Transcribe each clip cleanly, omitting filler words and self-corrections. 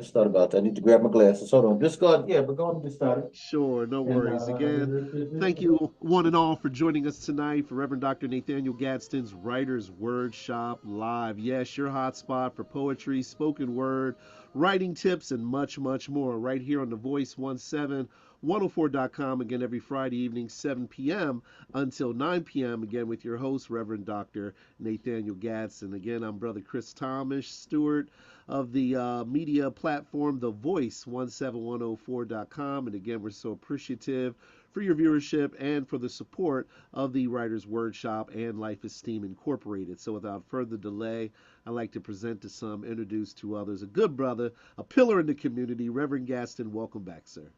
just thought about that. I need to grab my glasses. Hold on. Just go ahead. Yeah, but go on and get started. Sure, no And worries. Again, thank you one and all for joining us tonight for Reverend Dr. Nathaniel Gadsden's Writer's Wordshop Live. Yes, your hotspot for poetry, spoken word, writing tips, and much, much more right here on the Voice 17104.com. Again, every Friday evening, 7 p.m. until 9 p.m. Again, with your host, Reverend Dr. Nathaniel Gadsden. Again, I'm Brother Chris Thomas Stewart of the media platform, The Voice 17104.com. And again, we're so appreciative for your viewership and for the support of the Writers Workshop and Life Esteem Incorporated. So without further delay, I'd like to present to some, introduce to others, a good brother, a pillar in the community, Reverend Gadsden. Welcome back, sir.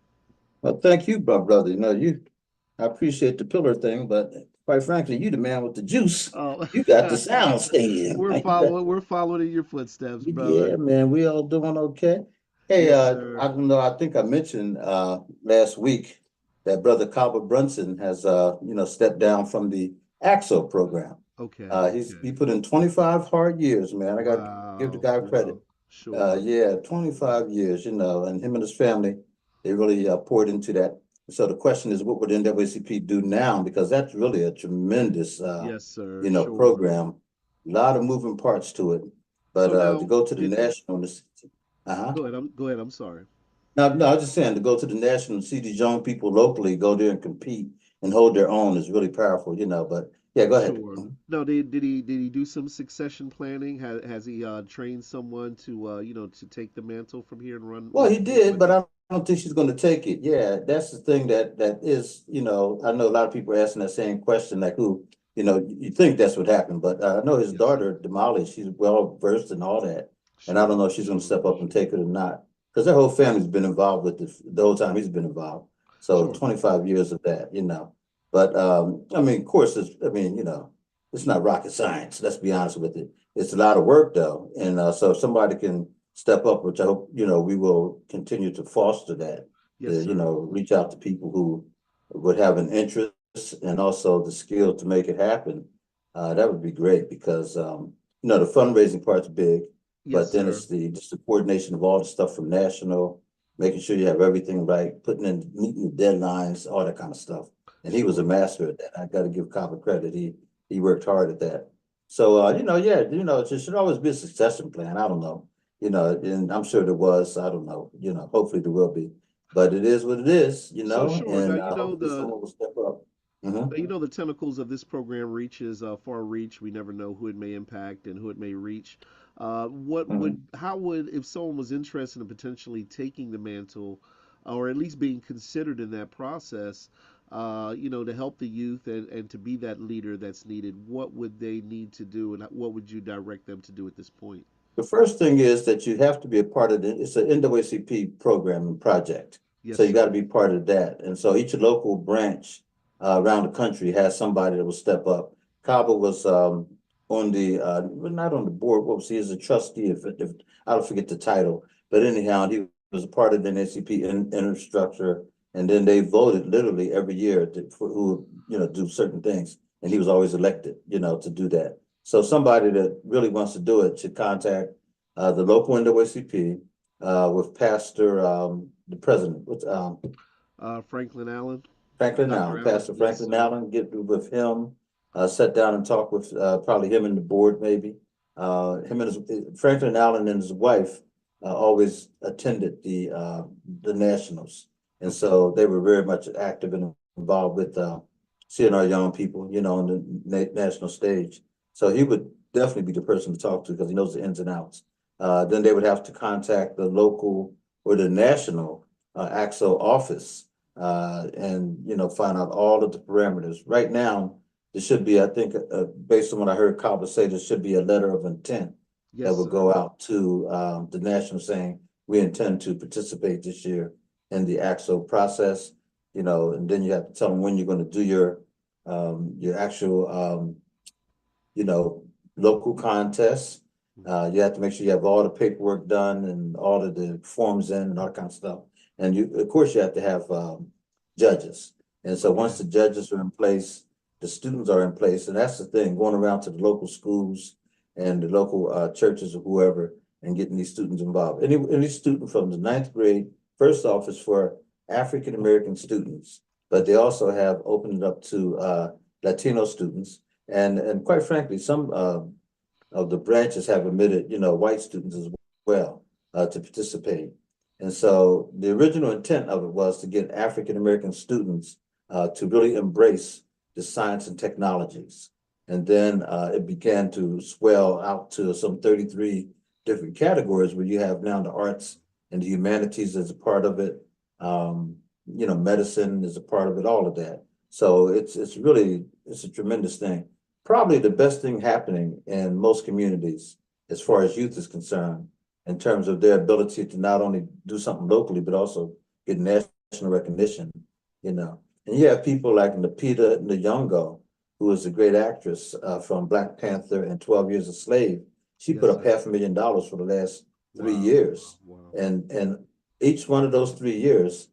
well, thank you, brother. I appreciate the pillar thing, but quite frankly, you the man with the juice. Oh, You got the sound staying. we're following in your footsteps, brother. Yeah, man, we all doing okay. Hey, Yes, I sir. don't know. I think I mentioned last week that Brother Calvert Brunson has stepped down from the AXO program. Okay, He okay. put in 25 hard years, man. I got to give the Wow. guy credit. Wow. Sure. Yeah, 25 years, and him and his family, they really poured into that. So the question is, what would NAACP do now? Because that's really a tremendous, Yes, sir. Sure. program. A lot of moving parts to it. But So to now, go to the did national, uh-huh. go ahead. I'm sorry. No, I was just saying to go to the national and see these young people locally go there and compete and hold their own is really powerful, But yeah, go ahead. Sure. No, did he do some succession planning? Has he trained someone to to take the mantle from here and Well, run he forward did, with but it? I don't think she's going to take it. Yeah, that's the thing that is, I know a lot of people are asking that same question, like who, you think that's what happened, but I know his Yes, sir. daughter, Damali, she's well versed in all that, and I don't know Sure. if she's going to Sure. step up and Sure. take it or not, because their whole family's been involved with the whole time he's been involved. So Sure. 25 years of that. But I mean, of course, it's not rocket science. Let's be honest with it. It's a lot of work though, and so if somebody can step up, which I hope, we will continue to foster that, Yes, to, sir. reach out to people who would have an interest and also the skill to make it happen. That would be great because, the fundraising part's big, Yes, but then sir. it's just the coordination of all the stuff from national, making sure you have everything right, meeting the deadlines, all that kind of stuff. And he was a Sure. master at that. I got to give Copper credit. He worked hard at that. So, yeah, it should always be a succession plan. I don't know, and I'm sure there was, I don't know, hopefully there will be, but it is what it is, So sure. Now and you know hopefully someone will step up. Mhm. the tentacles of this program reaches far reach. We never know who it may impact and who it may reach. Mhm. how would, if someone was interested in potentially taking the mantle, or at least being considered in that process, to help the youth and to be that leader that's needed, what would they need to do, and what would you direct them to do at this point? The first thing is that you have to be a part of it's an NAACP program and project. Yes, So you got to sir. be part of that. And so each local branch around the country has somebody that will step up. Cabo was on well, not on the board, what was he, as a trustee, if I don't forget the title. But anyhow, he was a part of the NAACP infrastructure. And then they voted literally every year for who, do certain things. And he was always elected, to do that. So somebody that really wants to do it should contact the local NAACP with the president, with Franklin Allen, Franklin Dr. Allen, Allen. Pastor Yes, Franklin sir. Allen, get with him, sit down and talk with probably him and the board maybe. Franklin Allen and his wife always attended the nationals, and Okay. so they were very much active and involved with seeing our young people, on the national stage. So he would definitely be the person to talk to because he knows the ins and outs. Then they would have to contact the local or the national AXO office and find out all of the parameters. Right now, there should be, I think, based on what I heard Cobble say, there should be a letter of intent that Yes, will sir. go out to the national saying we intend to participate this year in the AXO process. And then you have to tell them when you're going to do your actual you know, local contests. You have to make sure you have all the paperwork done and all of the forms in and all that kind of stuff. And of course, you have to have judges. And so once Okay. the judges are in place, the students are in place, and that's the thing, going around to the local schools and the local churches or whoever, and getting these students involved. Any student from the ninth grade, first off is for African American students, but they also have opened it up to Latino students, and quite frankly, some of the branches have admitted, white students as well to participate. And so the original intent of it was to get African American students to really embrace the science and technologies. And then it began to swell out to some 33 different categories where you have now the arts and the humanities as a part of it. Medicine is a part of it, all of that. So it's a tremendous thing. Probably the best thing happening in most communities as far as youth is concerned, in terms of their ability to not only do something locally, but also get national recognition, And you have people like Lupita Nyong'o, who is a great actress from Black Panther and 12 Years a Slave. She put up $500,000 for the last 3 years. Wow. And each one of those 3 years,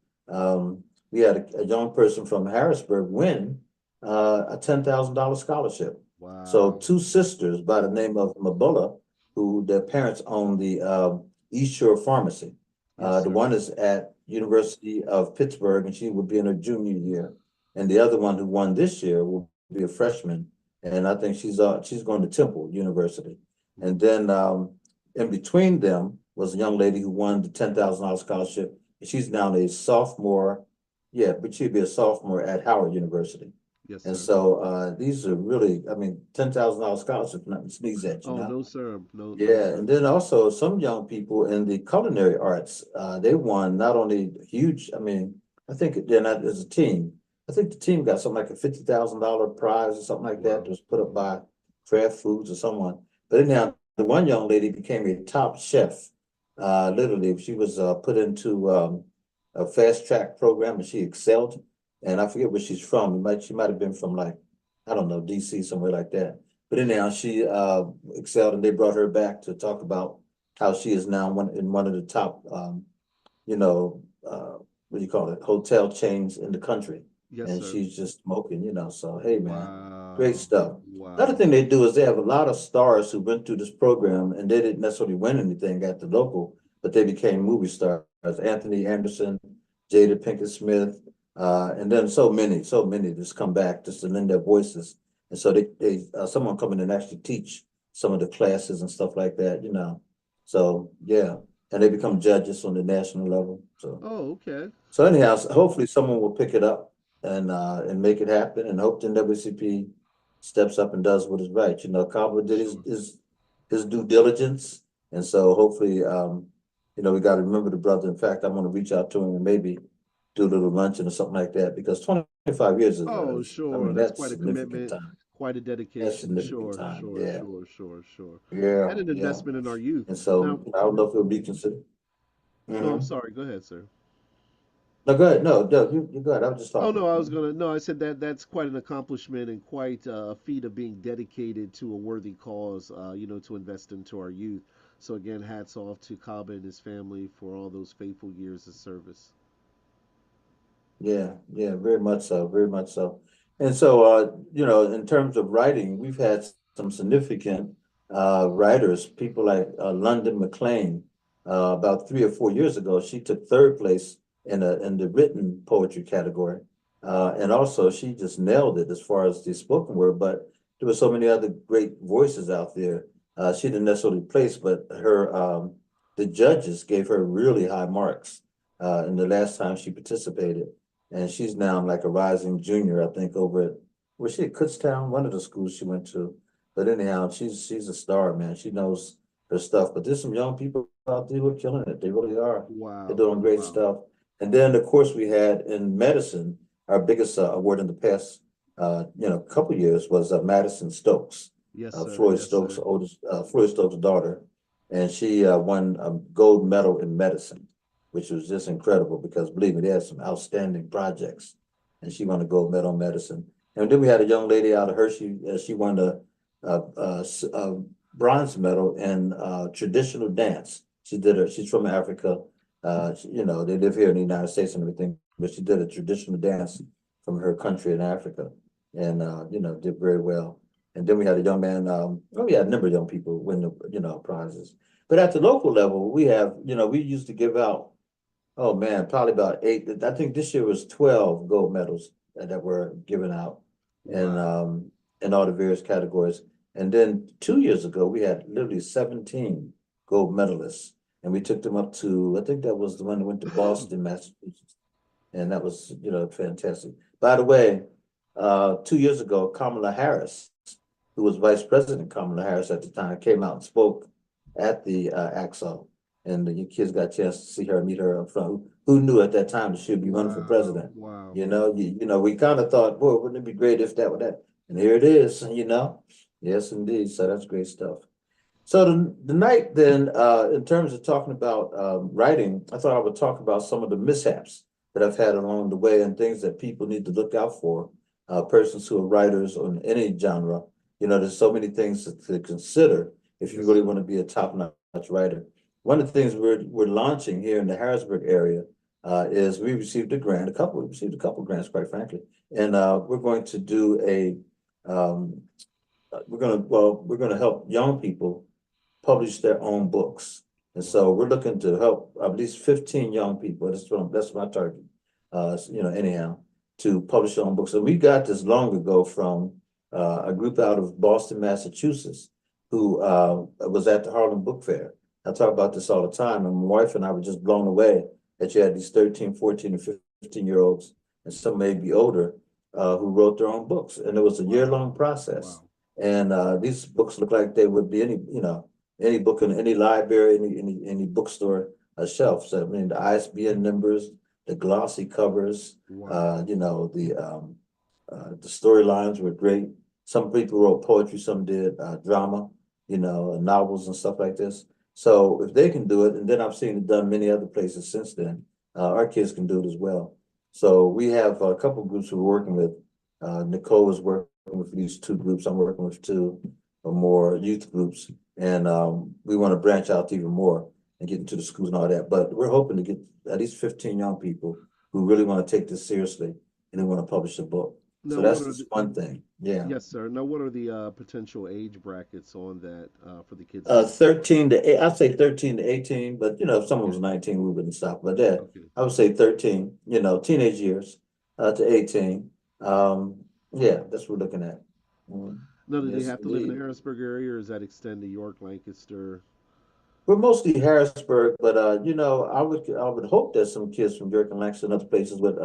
we had a young person from Harrisburg win a $10,000 scholarship. Wow. So two sisters by the name of Mabula, who their parents own the East Shore Pharmacy. The one is at University of Pittsburgh, and she will be in her junior year. And the other one who won this year will be a freshman, and I think she's going to Temple University. And then in between them was a young lady who won the $10,000 scholarship. And she's now a sophomore. Yeah, but she'd be a sophomore at Howard University. Yes, and sir. so these are really, $10,000 scholarship, nothing to sneeze at, Oh, no, sir. No, Yeah, no, sir. and then also some young people in the culinary arts, they won not only huge, I think they're not as a team. I think the team got something like a $50,000 prize or something like that that was put up by Kraft Foods or someone. But anyhow, the one young lady became a top chef. Literally, she was put into a fast track program and she excelled. And I forget where she's from. She might have been from like, I don't know, DC, somewhere like that. But anyhow, she excelled, and they brought her back to talk about how she is now in one of the top, what do you call it, hotel chains in the country. Yes, And sir. she's just smoking, So hey, man, great Wow. stuff. Another Wow. thing they do is they have a lot of stars who went through this program, and they didn't necessarily win anything at the local, but they became movie stars. Anthony Anderson, Jada Pinkett Smith, and then so many just come back just to lend their voices. And so they someone come in and actually teach some of the classes and stuff like that, So yeah, and they become judges on the national level. So Oh, okay. anyhow, hopefully someone will pick it up and make it happen, and hope the NWCP steps up and does what is right. Cabo did Sure. his due diligence, and so hopefully we got to remember the brother. In fact, I'm going to reach out to him and maybe do a little luncheon or something like that, because 25 years Oh, sure. That's that's quite a significant commitment, time. quite a That's dedication. significant Sure, time. sure, Yeah, sure, sure, sure. yeah, And an yeah. investment in our youth. And so Now, I don't know if it'll be considered. no, I'm Mm-hmm. sorry. Go ahead, sir. No, go ahead. No, you go ahead. I was just Oh talking. no, no, I said that's quite an accomplishment and quite a feat of being dedicated to a worthy cause, to invest into our youth. So again, hats off to Kaba and his family for all those faithful years of service. Yeah, yeah, very much so, very much so. And so, in terms of writing, we've had some significant writers, people like London McLean. About 3 or 4 years ago, she took third place in the written poetry category, and also she just nailed it as far as the spoken word. But there were so many other great voices out there. She didn't necessarily place, but the judges gave her really high marks in the last time she participated. And she's now like a rising junior, I think, over at, was she at Kutztown, one of the schools she went to. But anyhow, she's a star, man. She knows her stuff. But there's some young people out there who are killing it. They really are. They're Wow, doing great wow. stuff. And then, of course, we had in medicine, our biggest award in the past, couple years was Madison Stokes, Yes, sir. Floyd Yes, Stokes' sir. Floyd Stokes' daughter, and she won a gold medal in medicine, which was just incredible because believe me, they had some outstanding projects, and she won a gold medal in medicine. And then we had a young lady out of Hershey. She won a bronze medal in traditional dance. She's from Africa. They live here in the United States and everything, but she did a traditional dance from her country in Africa, and did very well. And then we had a young man. We had a number of young people win the prizes. But at the local level, we have, we used to give out, oh man, probably about eight. I think this year was 12 gold medals that were given out and Wow. in all the various categories. And then 2 years ago, we had literally 17 gold medalists, and we took them up to, I think that was the one that went to Boston, Massachusetts, and that was, fantastic. By the way, 2 years ago, Kamala Harris, who was Vice President Kamala Harris at the time, came out and spoke at the AXO, and the kids got a chance to see her, meet her up front. Who knew at that time that she'd be running for Wow. president? Wow. We kind of thought, boy, wouldn't it be great if that were that? And here it is, Yes, indeed. So that's great stuff. So the night then, in terms of talking about writing, I thought I would talk about some of the mishaps that I've had along the way and things that people need to look out for. Persons who are writers on any genre, there's so many things to consider if you Yes, really sir. want to be a top-notch writer. One of the things we're launching here in the Harrisburg area is we received a grant, we received a couple grants, quite frankly, and we're going to do um, we're gonna help young people publish their own books. And Wow. so we're looking to help at least 15 young people. That's my target. Anyhow, to publish their own books. And we got this long ago from a group out of Boston, Massachusetts, who was at the Harlem Book Fair. I talk about this all the time, and my wife and I were just blown away that you had these 13, 14, and 15-year-olds, and some may be older, who wrote their own books. And it was a year-long Wow. process. Wow. And these books look like they would be any book in any library, any bookstore shelf. So I mean, the ISBN numbers, the glossy covers, Wow. the storylines were great. Some people wrote poetry, some did drama, novels and stuff like this. So if they can do it, and then I've seen it done many other places since then, our kids can do it as well. So we have a couple of groups we're working with. Nicole is working with these two groups. I'm working with two or more youth groups, and we want to branch out even more and get into the schools and all that. But we're hoping to get at least 15 young people who really want to take this seriously and they want to publish a book. So Now, what that's are just the, one thing. Yeah. yes, sir. Now, what are the potential age brackets on that for the kids to publish? 13 to 8, I'd say 13 to 18, but if someone Okay. was 19, we wouldn't stop. But that, Okay. I would say 13, teenage years to 18. Yeah, that's what we're looking at. Mm, Now, do they yes, have to live in the indeed. Harrisburg area, or does that extend to York, Lancaster? We're mostly Harrisburg, but I would hope that some kids from York and Langston and other places would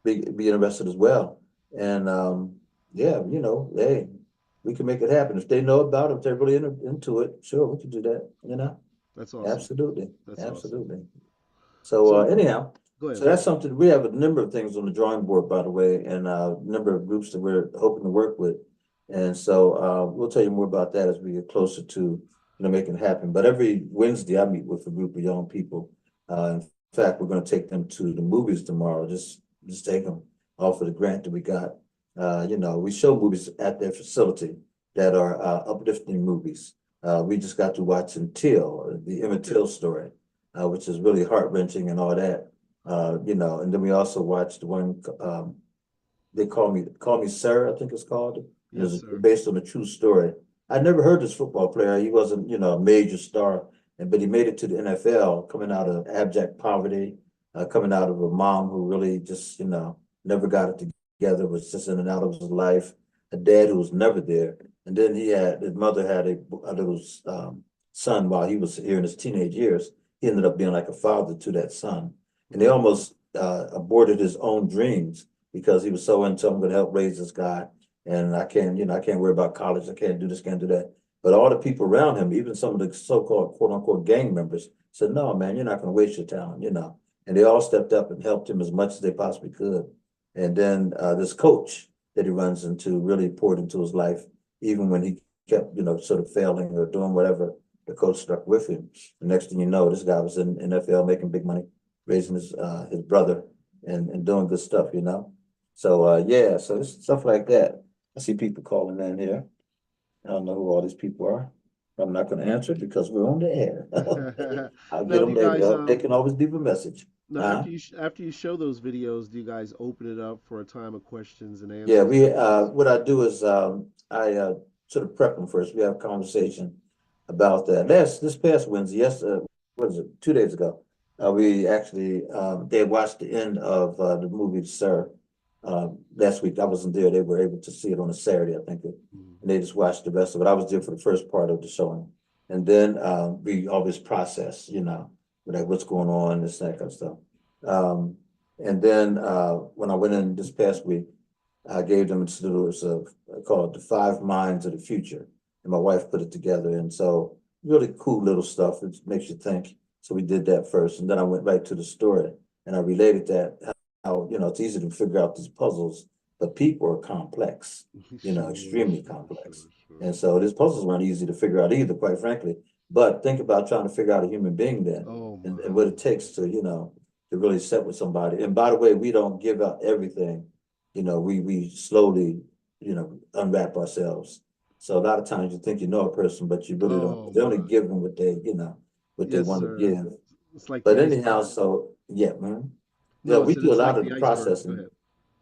be interested as well. And yeah, hey, we can make it happen. If they know about it, if they're really into it, sure, we can do that. That's awesome. Absolutely. That's awesome. Absolutely. So So, anyhow, go so ahead. that's something we have a number of things on the drawing board, by the way, and a number of groups that we're hoping to work with. And so we'll tell you more about that as we get closer to making it happen. But every Wednesday, I meet with a group of young people. In fact, we're going to take them to the movies tomorrow. Just take them off of the grant that we got. We show movies at their facility that are uplifting movies. We just got to watch Till, the Emmett Okay. Till story, which is really heart-wrenching and all that. And then we also watched the one they call me Sarah, I think it's called. And Yes, it's sir. based on a true story. I never heard this football player. He wasn't, a major star, but he made it to the NFL, coming out of abject poverty, coming out of a mom who really just, never got it together, was just in and out of his life. A dad who was never there, and then his mother had a little son while he was here in his teenage years. He ended up being like a father to that son, and they Wow. almost aborted his own dreams because he was so into, I'm going to help raise this guy. And I can't worry about college. I can't do this, can't do that. But all the people around him, even some of the so-called quote unquote gang members said, no, man, you're not going to waste your talent. And they all stepped up and helped him as much as they possibly could. And then this coach that he runs into really poured into his life, even when he kept, sort of failing or doing whatever, the coach stuck with him. The next thing you know, this guy was in NFL making big money, raising his brother and doing good stuff. So yeah, so it's stuff like that. I see people calling in here. I don't know who all these people are. I'm not going to answer because we're on the air. I'll get Now, do them you later. guys They can always leave a message. now Uh, after you show those videos, do you guys open it up for a time of questions and yeah, answers we afterwards? what I do is I sort of prep them first. We have a conversation, about that. This past Wednesday, yes, what is it, 2 days ago, we actually, they watched the end of the movie Sir. Last week, I wasn't there. They were able to see it on a Saturday, I think, and Mhm. they just watched the rest of it. I was there for the first part of the showing. And then we always process, like what's going on, this, that kind of stuff. Um, and then when I went in this past week, I gave them to do was called the Five Minds of the Future, and my wife put it together. And so really cool little stuff. It makes you think. So we did that first, and then I went right to the story, and I related that how it's easy to figure out these puzzles, but people are complex, Sure, extremely sure, complex. sure, sure. And so these puzzles weren't easy to figure out either, quite frankly. But think about trying to figure out a human being then, Oh and my. what it takes to to really set with somebody. And by the way, we don't give out everything, we slowly, unwrap ourselves. So a lot of times you think you know a person, but you really don't. Oh They only my. give them what they Yes, want to sir. give. It's like the But anyhow, iceberg. so yeah, man. Yeah, No, I we said do a it's lot like of the the iceberg. Go processing. ahead.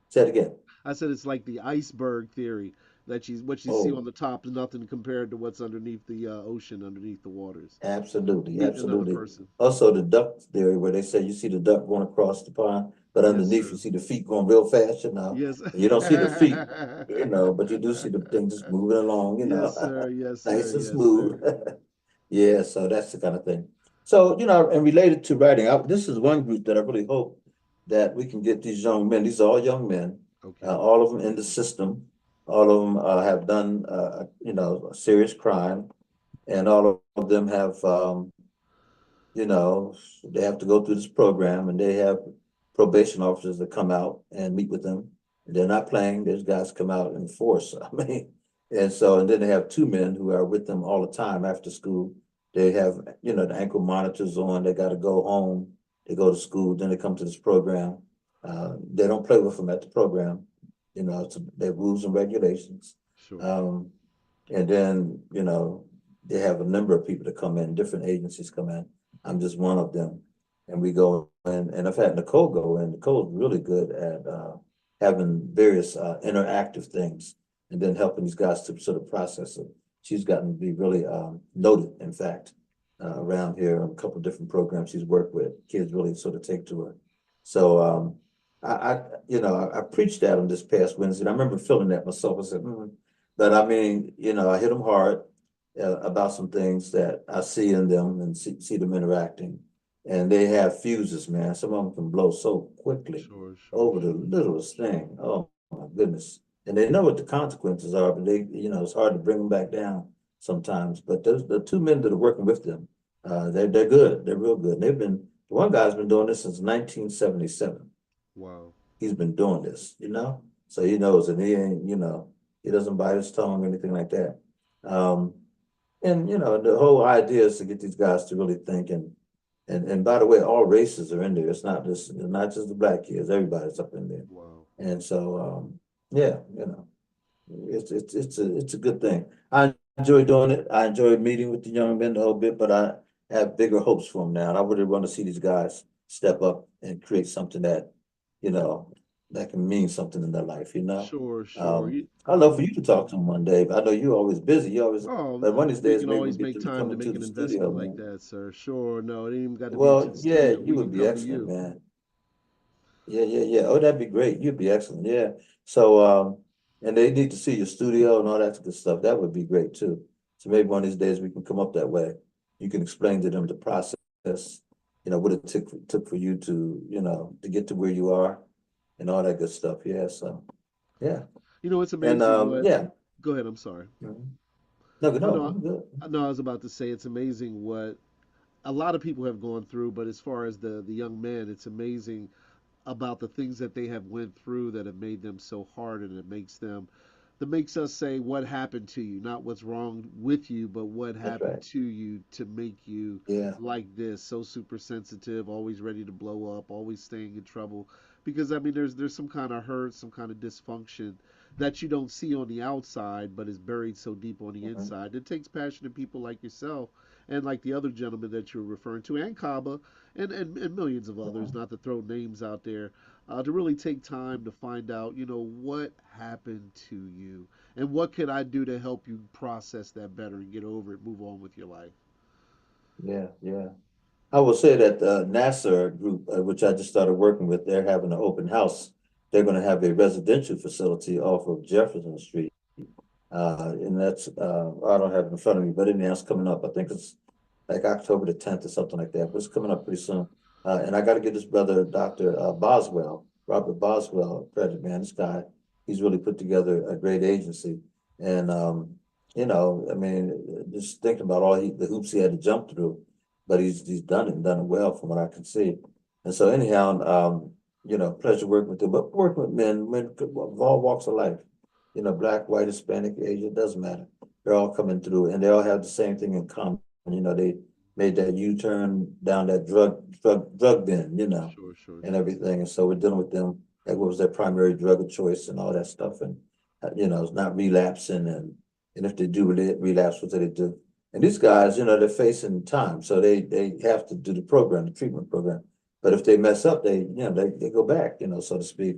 Say it again. I said it's like the iceberg theory that what you see Oh, on the top is nothing compared to what's underneath the ocean, underneath the waters. absolutely, Meeting another absolutely. person. Also, the duck theory, where they say you see the duck going across the pond, but Yes, underneath you sir. see the feet going real fast, Yes. and you don't see the feet, but you do see the thing just moving along, Yes, sir. Yes, sir. nice and Yes, smooth. sir. Yeah, so that's the kind of thing. So, and related to writing, this is one group that I really hope that we can get these young men. These are all young men, Okay. all of them in the system. All of them have done, a serious crime, and all of them have, you know, they have to go through this program, and they have probation officers that come out and meet with them. And they're not playing. These guys come out in force. I mean, and then they have two men who are with them all the time after school. They have, the ankle monitors on. They got to go home. They go to school. Then they come to this program. They don't play with them at the program. They have rules and regulations. Sure. Um, and then, they have a number of people that come in, different agencies come in. I'm just one of them. And we go in, and I've had Nicole go in. Nicole's really good at having various interactive things and then helping these guys to sort of process it. She's gotten to be really noted, in fact, around here on a couple of different programs she's worked with. Kids really sort of take to her. So I preached that on this past Wednesday. And I remember feeling that myself. I said, but I mean, I hit them hard about some things that I see in them and see them interacting. And they have fuses, man. Some of them can blow so quickly Sure, sure, over the sure. littlest thing. Oh my goodness. And they know what the consequences are, but it's hard to bring them back down sometimes. But the two men that are working with them, they're good. They're real good. One guy's been doing this since 1977. Wow. He's been doing this, so he knows, and he ain't, he doesn't bite his tongue or anything like that. Um, and the whole idea is to get these guys to really think, and by the way, all races are in there. It's not just the black kids. Everybody's up in there. Wow. And so yeah, it's a good thing. I enjoy doing it. I enjoy meeting with the young men a whole bit, but I have bigger hopes for them now. And I really want to see these guys step up and create something you know, that can mean something in their life. Sure, sure. I'd love for you to talk to them one day, but I know you're always busy. Oh, But one of these we days, can maybe we'll always get make them to time come to into make an the studio, investment like man. that, sir. Sure. No, it ain't even got to be to Well, the yeah, studio. you We can would be come to excellent, you. man. Yeah, yeah, yeah. Oh, that'd be great. You'd be excellent. Yeah. So, and they need to see your studio and all that good stuff. That would be great too. So maybe one of these days we can come up that way. You can explain to them the process, what it took for you to get to where you are and all that good stuff. Yeah. So, yeah. It's And amazing what. yeah. Go ahead. I'm sorry. Mhm. No, Oh no, no, I'm good. no. I was about to say it's amazing what a lot of people have gone through, but as far as the young men, it's amazing about the things that they have went through that have made them so hard, and that makes us say what happened to you, not what's wrong with you, but what That's happened right. to you to make you Yeah. like this, so super sensitive, always ready to blow up, always staying in trouble. Because I mean, there's some kind of hurt, some kind of dysfunction that you don't see on the outside, but is buried so deep on the Mhm. inside. It takes passionate people like yourself and like the other gentleman that you were referring to, and Kaba, and millions of others, not to throw names out there, to really take time to find out, what happened to you, and what could I do to help you process that better and get over it, move on with your life. Yeah, yeah. I will say that NASA group, which I just started working with, they're having an open house. They're going to have a residential facility off of Jefferson Street. And that's, I don't have it in front of me, but anything else coming up, I think it's like October the 10th or something like that, but it's coming up pretty soon. And I got to give this brother, Dr. Boswell, Robert Boswell, credit, man. This guy, he's really put together a great agency. And, I mean, just thinking about the hoops he had to jump through, but he's done it and done it well from what I can see. And so anyhow, pleasure working with him, but working with men of all walks of life, black, white, Hispanic, Asian, doesn't matter. They're all coming through and they all have the same thing in common. They made that U-turn down that drug bin, Sure, sure, and sure. everything. And so we're dealing with them. That was their primary drug of choice and all that stuff. And it's not relapsing. And if they do relapse, what do they do? And these guys, they're facing time, so they have to do the treatment program. But if they mess up, they go back, so to speak.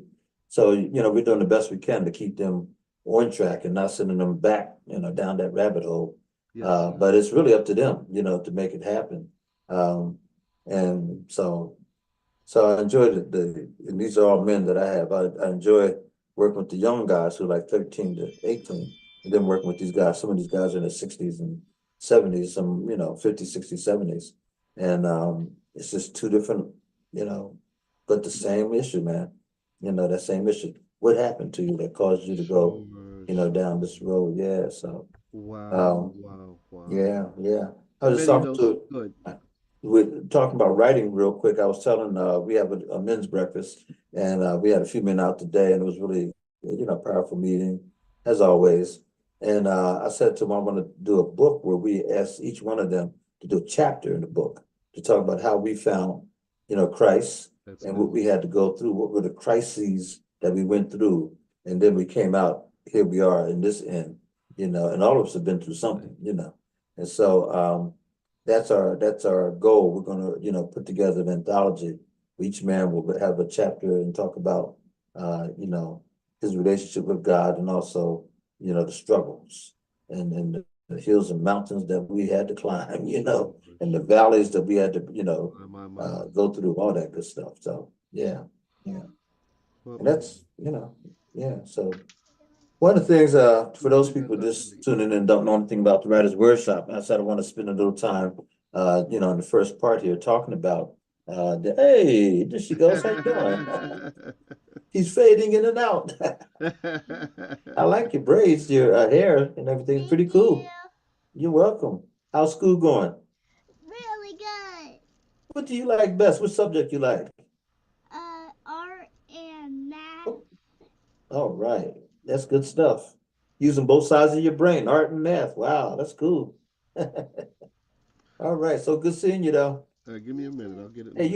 So we're doing the best we can to keep them on track and not sending them back, down that rabbit hole. Yes, sir. But it's really up to them, to make it happen. Um, and so I enjoy and these are all men that I have. I enjoy working with the young guys who are like 13 to 18, and then working with these guys. Some of these guys are in their 60s and 70s, some, 50s, 60s, 70s. And it's just two different, you know, but the same issue, man. That same issue. What happened to you that caused you to go, Sure, down sure. this road? Yeah. So Wow, um, wow, wow. yeah, yeah. I And was just many of talking those, to good. we're talking about writing real quick. I was telling we have a men's breakfast and we had a few men out today and it was really, powerful meeting as always. And I said to them, I want to do a book where we ask each one of them to do a chapter in the book to talk about how we found, Christ That's and good. what we had to go through, what were the crises that we went through. And then we came out, here we are in this end, and all of us have been through something. And so that's our goal. We're gonna, put together an anthology. Each man will have a chapter and talk about, his relationship with God and also, the struggles and the hills and mountains that we had to climb, Sure, and the sure. valleys that we had to, My. go through all that good stuff. So yeah, yeah, Well, and that's, yeah. So one of the things, for those people just tuning in and don't know anything about the Writers Workshop, I said I want to spend a little time, in the first part here talking about, hey, there she goes. How you doing? He's fading in and out. I like your braids, your hair and everything. Pretty Thank you. cool. You're welcome. How's school going? Really good. What do you like best? What subject you like? Art and math. Oh, all right. That's good stuff. Using both sides of your brain, art and math. Wow, that's cool. All right. So good seeing you though. Give me a You minute. too. I'll get it Hey, loaded.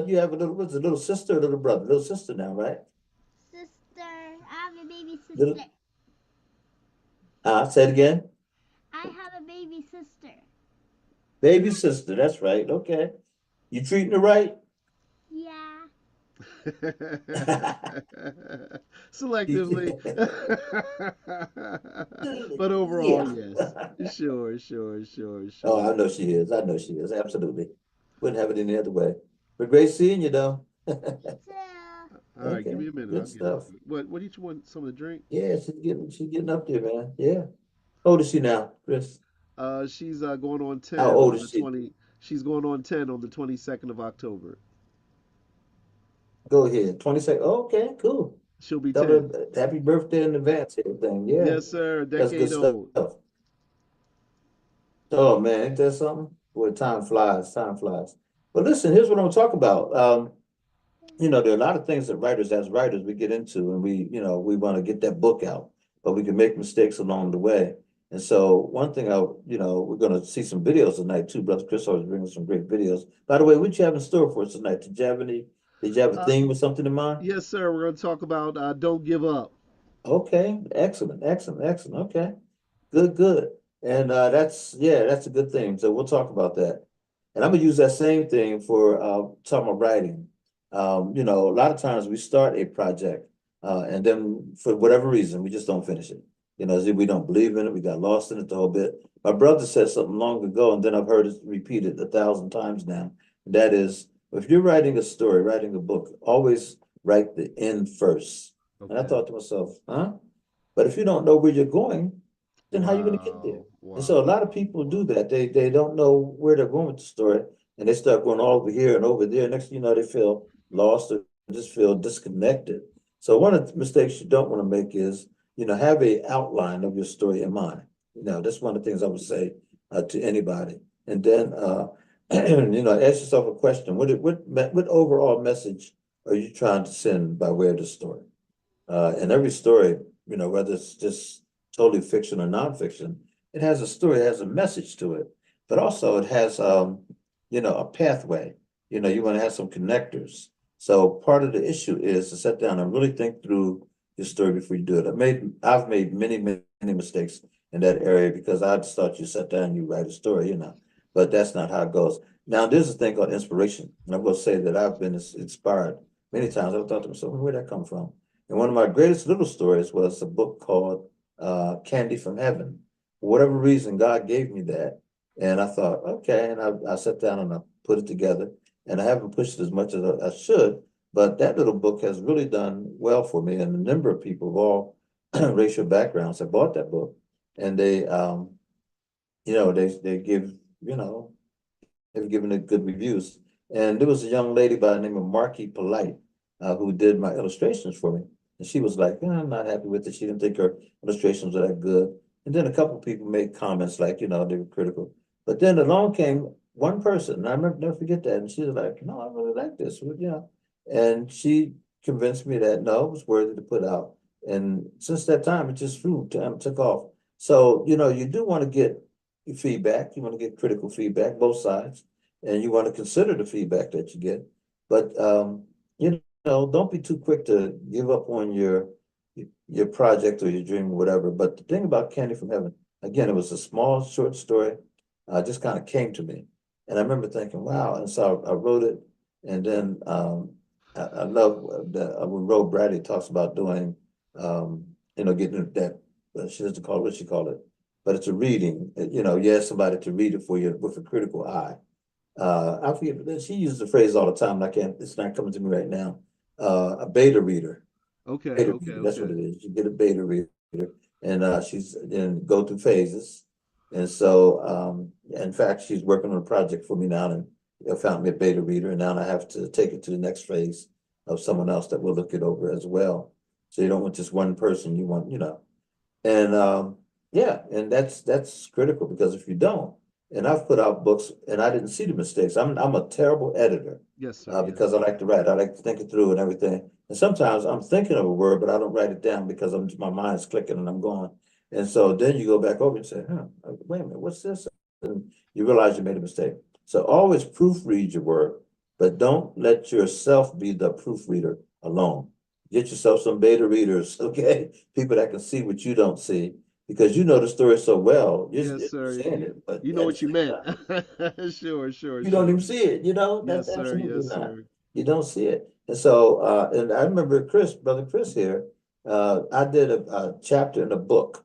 you have a little, what's a little sister or little brother? Little sister now, right? Sister. I have a baby Little, sister. say it again. I have a baby sister. Baby sister. That's right. Okay. You treating her right? Yeah. Selectively. But overall, Yeah. yes. Sure, sure, sure, Oh, sure. I know she is. I know she is. Absolutely. Wouldn't have it any other way. But great seeing you though. You too. All right, give Okay. me a minute. I'll Good get it. stuff. What do you want? Some of the drink? Yeah, she's getting up there, man. Yeah. How old is she now, Chris? She's going on How 10 old on is the she? 20. She's going on 10 on the 22nd of October. Go ahead. 22nd. Oh, okay, cool. She'll be Tell 10. her happy birthday in advance, everything. Yeah. Yes, sir. That's good Decade stuff. old. Oh man, ain't that something? Boy, time flies, time flies. But listen, here's what I'm gonna talk about. There are a lot of things that writers, as writers, we get into, and we want to get that book out, but we can make mistakes along the way. And so, one thing we're gonna see some videos tonight too. Brother Chris always brings some great videos. By the way, what you have in store for us tonight? Did you have a Uh, theme or something in mind? yes, sir. We're going to talk about Don't Give Up. Okay, excellent, excellent, excellent. Okay, good, good. And that's a good thing. So we'll talk about that. And I'm gonna use that same thing for talking about writing. A lot of times we start a project and then for whatever reason we just don't finish it. As if we don't believe in it, we got lost in it the whole bit. My brother said something long ago, and then I've heard it repeated 1,000 times now. That is, if you're writing a story, writing a book, always write the end first. And I Okay. thought to myself, huh? But if you don't know where you're going, then how are you going to get there? Wow. And so a Wow. lot of people do that. They don't know where they're going with the story, and they start going all over here and over there. Next thing you know, they feel lost or just feel disconnected. So one of the mistakes you don't want to make is, have a outline of your story in mind. That's one of the things I would say to anybody. And then, ask yourself a question: what overall message are you trying to send by way of the story? And every story, whether it's just totally fiction or nonfiction, it has a story, it has a message to it, but also it has, a pathway. You want to have some connectors. So part of the issue is to sit down and really think through your story before you do it. I've made many, many mistakes in that area because I just thought you sit down and you write a story, but that's not how it goes. Now, there's a thing called inspiration. And I will say that I've been inspired many times. I've thought to myself, where'd that come from? And one of my greatest little stories was a book called Candy from Heaven. For whatever reason, God gave me that. And I thought, okay. And I sat down and I put it together. And I haven't pushed it as much as I should. But that little book has really done well for me. And a number of people of all racial backgrounds have bought that book. And they give, they've given it good reviews. And there was a young lady by the name of Marky Polite who did my illustrations for me. And she was like, I'm not happy with it. She didn't think her illustrations were that good. And then a couple of people made comments like, they were critical. But then along came one person, and I never forget that. And she was like, no, I really like this. And she convinced me that no, it was worthy to put out. And since that time, it just flew, took off. So, you do want to get feedback. You want to get critical feedback, both sides, and you want to consider the feedback that you get. But don't be too quick to give up on your project or your dream or whatever. But the thing about Candy from Heaven, again, it was a small, short story. Just kind of came to me, and I remember thinking, "Wow!" And so I wrote it, and then I love that when Ro Bradley talks about doing, getting that. She doesn't call it what she called it, but it's a reading. You ask somebody to read it for you with a critical eye. I forget, but she uses the phrase all the time, and it's not coming to me right now. A beta reader. Okay. Beta Okay. reader, that's what Okay. it is. You get a beta reader, and she's then go through phases. And so, in fact, she's working on a project for me now, and found me a beta reader, and now I have to take it to the next phase of someone else that will look it over as well. So you don't want just one person, you want, and yeah, and that's critical because if you don't, and I've put out books and I didn't see the mistakes. I'm a terrible editor Yes, sir. because Yes. I like to write. I like to think it through and everything. And sometimes I'm thinking of a word, but I don't write it down because my mind's clicking and I'm going. And so then you go back over and say, wait a minute, what's this? And you realize you made a mistake. So always proofread your work, but don't let yourself be the proofreader alone. Get yourself some beta readers, okay? People that can see what you don't see because you know the story so well. Yes, You're sir. saying it, but You know at the what you same meant. time, Sure. Sure. you don't Sure. even see it, that's Yes, sir. absolutely Yes, not. sir. You don't see it. And so, and I remember Brother Chris here, I did a chapter in a book.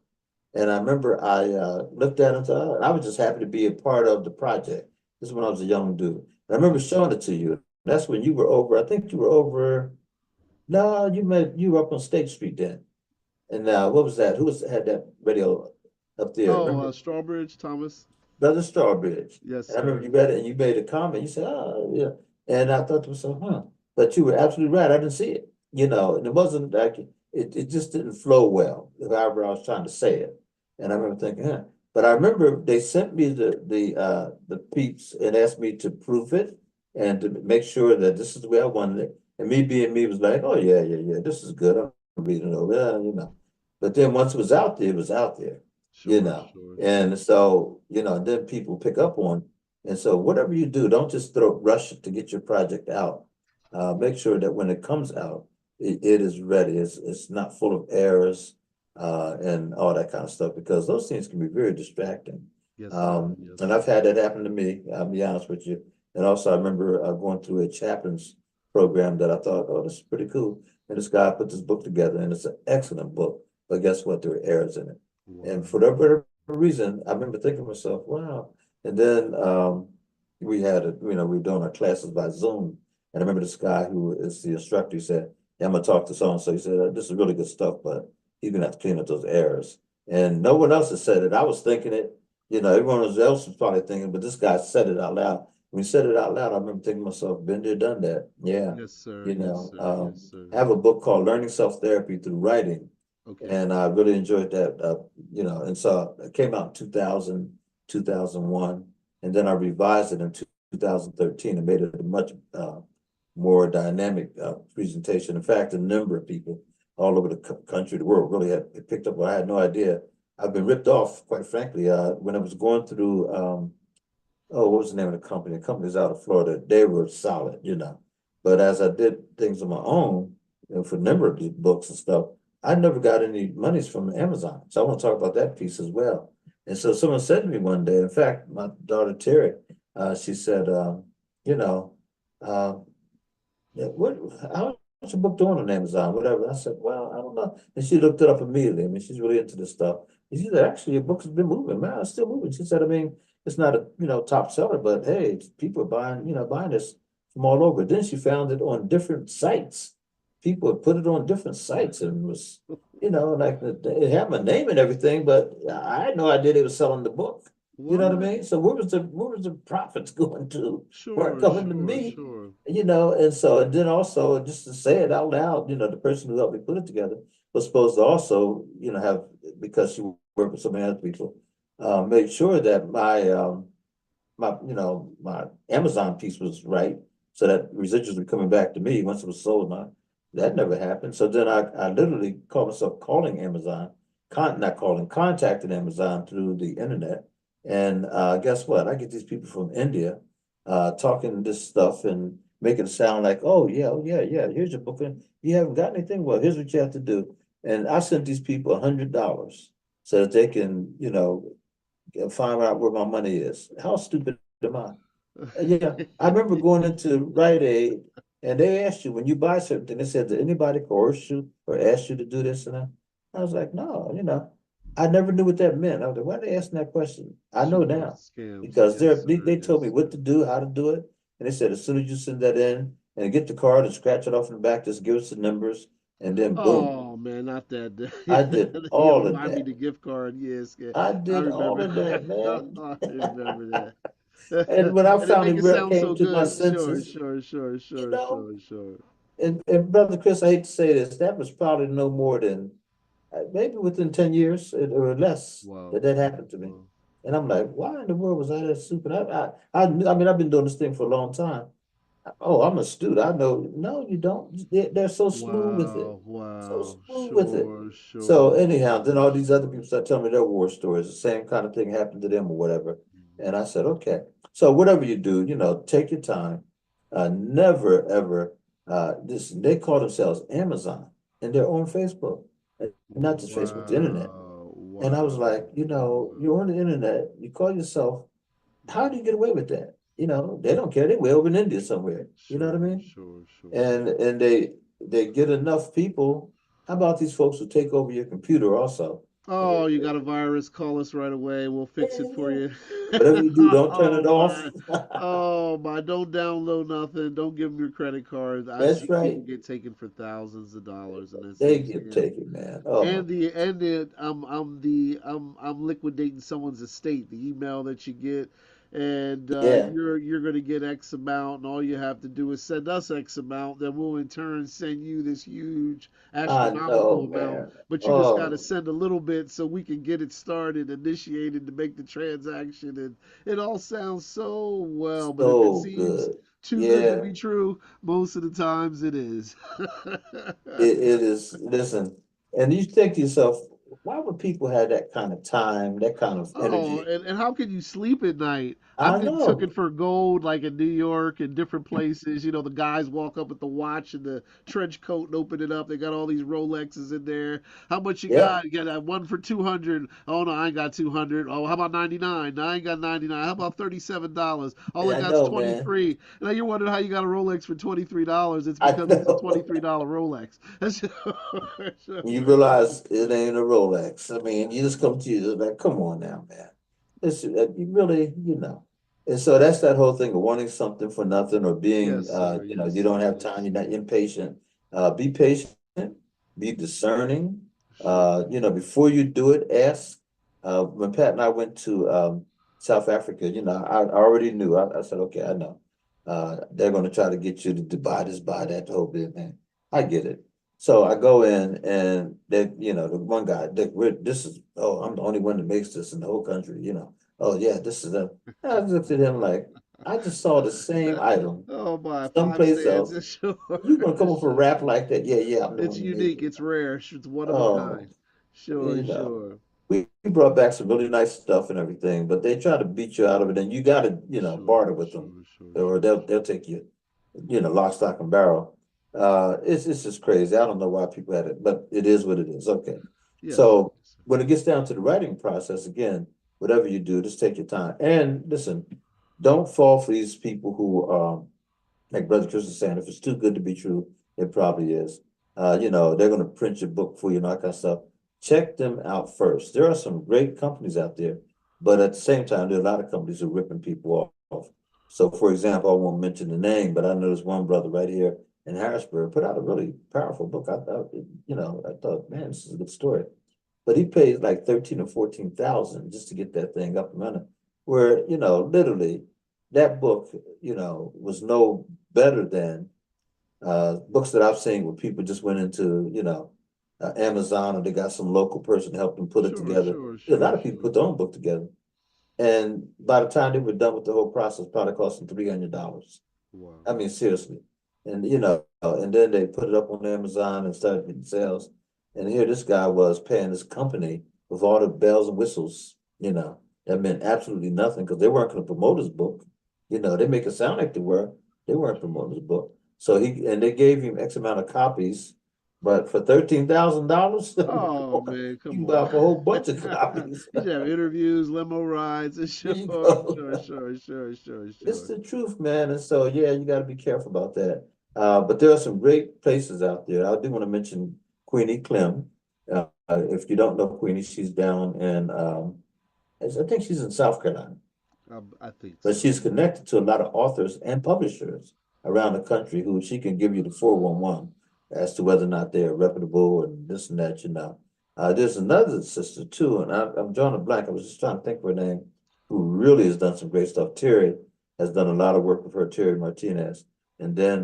And I remember I looked at it and thought, I was just happy to be a part of the project. This is when I was a young dude. And I remember showing it to you. That's when you were over, I think you were over, no, you were up on State Street then. And what was that? Had that radio up there? Oh, Remember? Strawbridge, Thomas. Brother Starbridge. Yes, And I remember sir. you read it and you made a comment. You said, oh, yeah. And I thought to myself, huh. But you were absolutely right. I didn't see it, and it wasn't like it just didn't flow well, however I was trying to say it. And I remember thinking, huh. But I remember they sent me the peeps and asked me to proof it and to make sure that this is the way I wanted it. And me being me was like, oh yeah, yeah, yeah, this is good. I'm reading it over, But then once it was out there, it was out there, you Sure. know. Sure. And so, then people pick up on. And so whatever you do, don't just rush to get your project out. Make sure that when it comes out, it is ready. It's not full of errors. and all that kind of stuff, because those things can be very distracting. Yes, sir. And Yes. I've had that happen to me, I'll be honest with you. And also I remember going through a chaplain's program that I thought, oh, this is pretty cool. And this guy put this book together, and it's an excellent book. But guess what? There were errors in it. And for Wow. whatever reason, I remember thinking to myself, wow. And then we had we were doing our classes by Zoom. And I remember this guy who is the instructor, he said, yeah, I'm gonna talk to so and so. He said, this is really good stuff, but you're gonna have to clean up those errors. And no one else has said it. I was thinking it, everyone else was probably thinking, but this guy said it out loud. When he said it out loud, I remember thinking to myself, been there, done that. Yeah. Yes, sir. You Yes, know, sir. um, Yes, sir. I have a book called Learning Self-Therapy Through Writing, Okay. and I really enjoyed that. And so it came out in 2000, 2001, and then I revised it in 2013 and made it a much more dynamic presentation. In fact, a number of people all over the country, the world, really had picked up. I had no idea. I've been ripped off, quite frankly, when I was going through. Oh, what was the name of the company? The company's out of Florida. They were solid, But as I did things on my own, for a number of these books and stuff, I never got any monies from Amazon. So I want to talk about that piece as well. And so someone said to me one day, in fact, my daughter Terry, she said, you know, uh, yeah, how's your book doing on Amazon, whatever? I said, well, I don't know. And she looked it up immediately. I mean, she's really into this stuff. And she said, actually, your book has been moving, man. It's still moving. She said, I mean, it's not a top seller, but hey, people are buying this from all over. Then she found it on different sites. People had put it on different sites, and it was, like it had my name and everything, but I had no idea they were selling the book. You know what I What? mean? So where was the profits going to? Weren't Sure, coming to sure, me. sure. And so, and then also, just to say it out loud, the person who helped me put it together was supposed to also, have, because she worked with so many other people, make sure that my Amazon piece was right, so that residuals were coming back to me once it was sold. That never happened. So then I literally called myself calling Amazon, not calling, contacting Amazon through the internet. And guess what? I get these people from India talking this stuff and making it sound like, oh yeah, yeah, here's your book. And you haven't got anything? Well, here's what you have to do. And I sent these people $100 so that they can, find out where my money is. How stupid am I? Yeah, I remember going into Rite Aid, and they asked you when you buy something, they said, did anybody coerce you or ask you to do this and that? I was like, no, I never knew what that meant. I was like, why are they asking that question? I know Sure. now Scams. because Yes, sir. they told Yes, me sir. what to do, how to do it, and they said as soon as you send that in and get the card and scratch it off in the back, just give us the numbers, and then boom, Oh man, not that. I did You all of remind me that. the gift card. Yes, I I did all remember. of that, man. I remember And that. when I And they make finally it sound came so to my good. Sure, senses, sure, sure, you sure, know, sure, sure. and Brother Chris, I hate to say this, that was probably no more than maybe within 10 years or less Wow, that wow, happened to me. wow. And I'm like, why in the world was I that stupid? I mean, I've been doing this thing for a long time. Oh, I'm astute. I know. No, you don't. They're so smooth with it. Wow, So wow. smooth with it. Sure, So sure, anyhow, then sure, all these other sure. people start telling me their war stories. The same kind of thing happened to them or whatever. And I said, okay. So whatever you do, take your time. Never ever this they call themselves Amazon and they're on Facebook. And not just Facebook, the internet. Wow, And I was like, wow, you're wow. on the internet, you call yourself, how do you get away with that? They don't care. They way over in India somewhere. You know what I Sure, mean? sure, sure. And they get enough people. How about these folks who take over your computer also? Oh, you got a virus? Call us right away. We'll fix Yeah, it for yeah. you. Whatever you do, don't turn Oh it off. my. Oh my. Don't download nothing. Don't give them your credit card. I've That's seen people right. get taken for thousands of dollars, and it's They a get scam. taken, man. Oh my And I'm liquidating someone's estate. The email that you get, and yeah. you're gonna get X amount, and all you have to do is send us X amount. Then we'll in turn send you this huge I know, astronomical amount. man. But you just gotta Oh, send a little bit so we can get it started, initiated to make the transaction, and it all sounds so well. But if it so seems good. too good to Yeah. be true, most of the times it is. It is, listen, and you think to yourself, why would people have that kind of time, that kind of Oh, energy? and how can you sleep at night? I've I been taken know. for gold like in New York and different places. You know, the guys walk up with the watch and the trench coat and open it up. They got all these Rolexes in there. How much you Yeah, got? You got that one for 200. Oh no, I ain't got 200. Oh, how about 99? No, I ain't got 99. How about $37? All I I got's know, man. 23. Now you're wondering how you got a Rolex for $23. It's I because it's a know. $23 Rolex. That's You realize it ain't a Rolex. I mean, you just come to you like, come on now, man. You really, And so that's that whole thing of wanting something for nothing or being, Yes, sir. you Yes, don't sir. have time, you're not impatient. Be patient, be discerning. Sure. Before you do it, ask. When Pat and I went to South Africa, I already knew. I said, okay, I know. They're going to try to get you to buy this, buy that, the whole bit, man. I get it. So I go in and the one guy, I'm the only one that makes this in the whole country. Oh yeah, this is a, I looked at him like, I just saw the same item Oh my, five someplace stands. else. Sure, You gonna come up with a sure. rap like that? Yeah, yeah, I'm the It's one that made unique. it. It's rare. It's one of a Oh, kind. Sure, you know, sure, we brought back some really nice stuff and everything, but they try to beat you out of it, and you got to, sure, barter with them, sure, sure, or sure. they'll take you, lock, stock, and barrel. It's just crazy. I don't know why people had it, but it is what it is. Okay, Yes, sir. so Yes, sir. when it gets down to the writing process, again, whatever you do, just take your time. And listen, don't fall for these people who like Brother Chris is saying, if it's too good to be true, it probably is. They're going to print your book for you and all that kind of stuff. Check them out first. There are some great companies out there, but at the same time, there are a lot of companies who are ripping people off. So, for example, I won't mention the name, but I know there's one brother right here in Harrisburg put out a really powerful book. I thought, man, this is a good story. But he paid like 13 or 14,000 just to get that thing up and running. Where, literally that book, was no better than books that I've seen where people just went into, Amazon or they got some local person to help them put it Sure, together. sure, A lot sure, of people sure. put their own book together. And by the time they were done with the whole process, probably cost them $300. Wow. I mean, seriously. And and then they put it up on Amazon and started getting sales. And here this guy was paying this company with all the bells and whistles, that meant absolutely nothing because they weren't going to promote his book. They make it sound like they were. They weren't promoting his book. So they gave him X amount of copies, but for $13,000, I mean, come Oh on, man, you come can buy on. up a whole bunch of copies. You should have interviews, limo rides. There Sure, you sure, go. sure, sure, sure, It's sure. the truth, man. And so, yeah, you got to be careful about that. But there are some great places out there. I do want to mention Queenie Clem. If you don't know Queenie, she's down in, I think she's in South Carolina, I think but so. she's connected to a lot of authors and publishers around the country who she can give you the 411 as to whether or not they are reputable and this and that. There's another sister too, and I'm drawing a blank. I was just trying to think of her name, who really has done some great stuff. Terry has done a lot of work with her, Terry Martinez. And then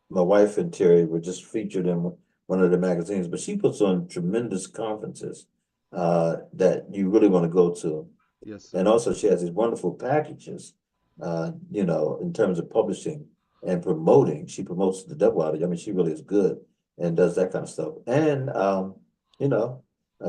my wife and Terry were just featured in one of the magazines, but she puts on tremendous conferences that you really want to go to. Yes, And sir. also she has these wonderful packages, in terms of publishing and promoting. She promotes the devil out of you. I mean, she really is good and does that kind of stuff. And, you know,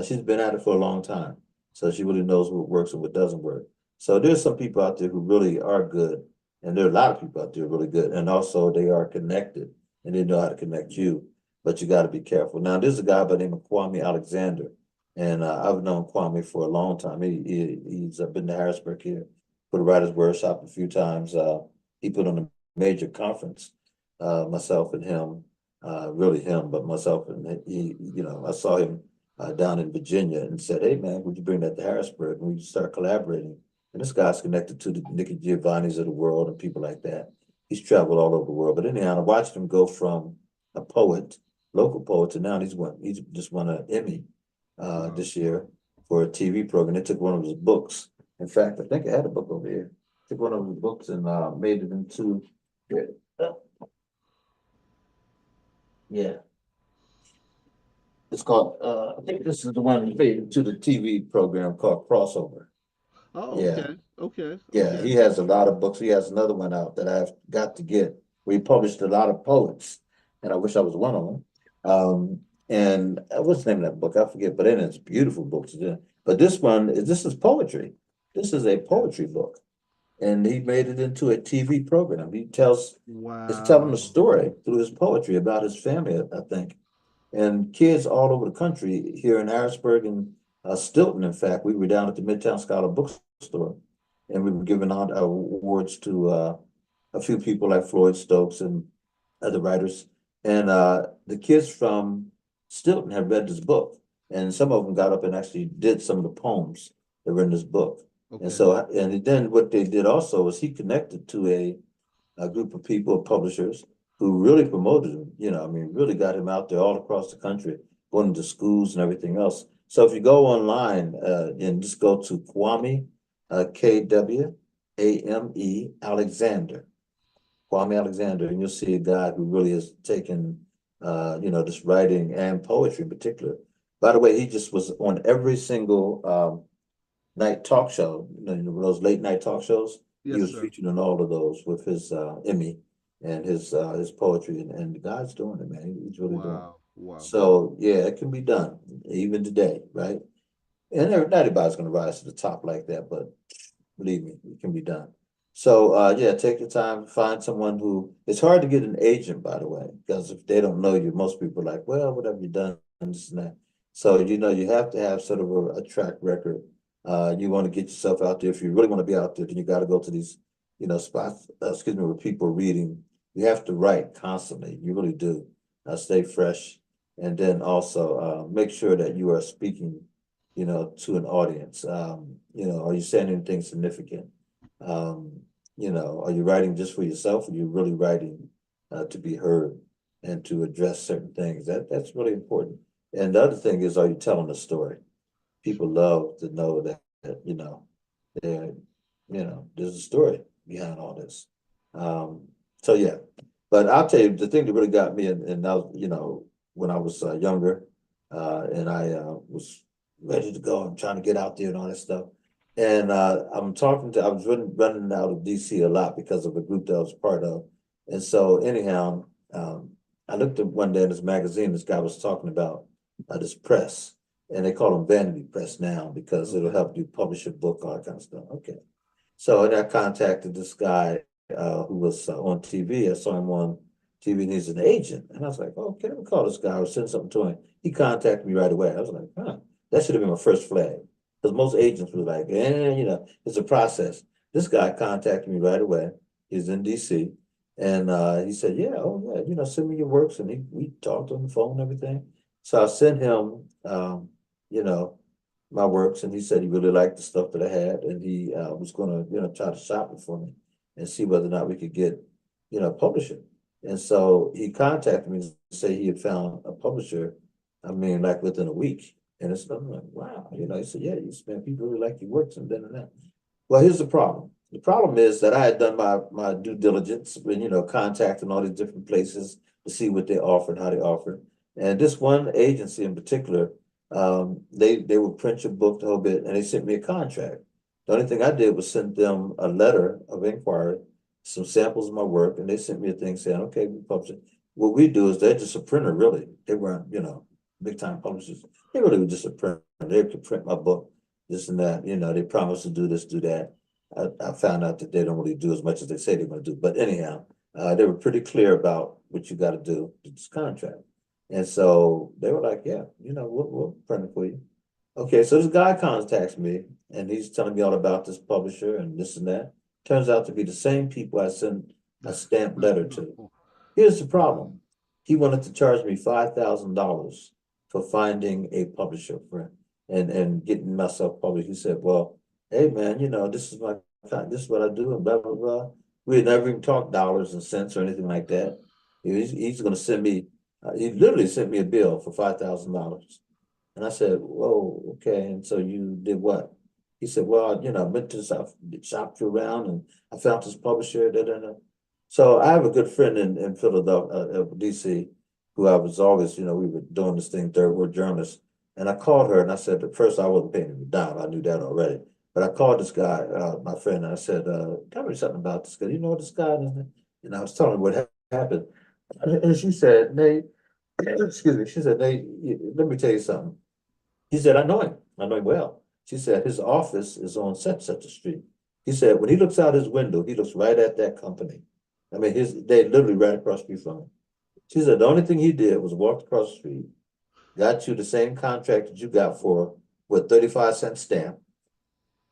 she's been at it for a long time. So she really knows what works and what doesn't work. So there's some people out there who really are good. And there are a lot of people out there really good. And also they are connected and they know how to connect you. But you got to be careful. Now, there's a guy by the name of Kwame Alexander. And I've known Kwame for a long time. He's been to Harrisburg here for the Writers Workshop a few times. He put on a major conference, myself and him, really him, but myself and he, I saw him down in Virginia and said, "Hey man, would you bring that to Harrisburg?" And we start collaborating. And this guy's connected to the Nicky Giovanni's of the world and people like that. He's traveled all over the world. But anyhow, I watched him go from a poet, local poet, to now he's just won an Emmy Wow. this year for a TV program. They took one of his books. In fact, I think I had a book over here. Took one of his books and made it into uh, yeah. It's called I think this is the one that made it to the TV program called Crossover. Oh, Yeah. okay, okay, Yeah, okay. he has a lot of books. He has another one out that I've got to get where he published a lot of poets, and I wish I was one of them. And what's the name of that book? I forget, but it's beautiful books. Yeah. But this is poetry. This is a poetry book. And he made it into a TV program. It's telling a Wow. story through his poetry about his family, I think. And kids all over the country, here in Harrisburg and Stilton, in fact, we were down at the Midtown Scholar Bookstore, and we were giving out awards to a few people like Floyd Stokes and other writers. And the kids from Stilton have read this book, and some of them got up and actually did some of the poems that were in this book. And Okay. so, and then what they did also was he connected to a group of people, publishers, who really promoted him. I mean, really got him out there all across the country, going to schools and everything else. So if you go online and just go to Kwame, Kwame Alexander, Kwame Alexander, and you'll see a guy who really has taken, this writing and poetry in particular. By the way, he just was on every single night talk show, those late night talk shows. He Yes, was sir. featured in all of those with his Emmy and his poetry, and the guy's doing it, man. He's really doing it. Wow. Wow. So yeah, it can be done even today, right? And not everybody's gonna rise to the top like that, but believe me, it can be done. So yeah, take your time, find someone who it's hard to get an agent, by the way, because if they don't know you, most people are like, well, what have you done? This and that. So you have to have sort of a track record. You want to get yourself out there. If you really want to be out there, then you got to go to these, spots, excuse me, where people are reading. You have to write constantly. You really do. Stay fresh. And then also make sure that you are speaking to an audience. Are you saying anything significant? Are you writing just for yourself, or are you really writing to be heard and to address certain things? That's really important. And the other thing is, are you telling a story? People love to know that, there, there's a story behind all this. So yeah, but I'll tell you the thing that really got me, and I was, when I was younger, and I was ready to go and trying to get out there and all that stuff. And I was running out of DC a lot because of a group that I was part of. And so anyhow, I looked at one day in this magazine, this guy was talking about this press, and they call them vanity press now because it'll Okay. help you publish a book, all that kind of stuff. Okay. So and I contacted this guy who was on TV. I saw him on TV and he's an agent. And I was like, oh, okay, let me call this guy or send something to him. He contacted me right away. I was like, huh, that should have been my first flag. Because most agents were like, it's a process. This guy contacted me right away. He's in DC. And he said, yeah, oh yeah, send me your works. And we talked on the phone and everything. So I sent him, you know, my works, and he said he really liked the stuff that I had, and he was going to, try to shop it for me and see whether or not we could get, publish it. And so he contacted me to say he had found a publisher. I mean, like within a week. And it's I'm like, wow, he said, yeah, man, people really like your works and then and that. Well, here's the problem. The problem is that I had done my due diligence when, contacting all these different places to see what they offered, how they offered. And this one agency in particular, they would print your book the whole bit, and they sent me a contract. The only thing I did was send them a letter of inquiry, some samples of my work, and they sent me a thing saying, okay, we publish it. What we do is they're just a printer, really. They weren't, big time publishers. They really were just a printer. They could print my book, this and that. They promised to do this, do that. I found out that they don't really do as much as they say they're going to do. But anyhow, they were pretty clear about what you got to do to this contract. And so they were like, yeah, we'll print it for you. Okay, so this guy contacts me and he's telling me all about this publisher and this and that. Turns out to be the same people I sent a stamped letter to. Here's the problem. He wanted to charge me $5,000 for finding a publisher for him and getting myself published. He said, well, hey man, this is what I do and blah blah blah. We had never even talked dollars and cents or anything like that. He's gonna send me he literally sent me a bill for $5,000. And I said, whoa, okay. And so you did what? He said, well, I went to shopped around and I found this publisher. Da, da, da. So I have a good friend in Philadelphia, DC, who I was always, we were doing this thing, third word journalists. And I called her and I said, at first I wasn't paying him a dime. I knew that already. But I called this guy, my friend, and I said, tell me something about this guy. You know this guy? And I was telling her what happened. And she said, Nate, excuse me, she said, let me tell you something. He said, I know him well. She said, his office is on such a street. He said, when he looks out his window, he looks right at that company. I mean, they literally right across the street from him. She said, the only thing he did was walk across the street, got you the same contract that you got for with 35-cent stamp,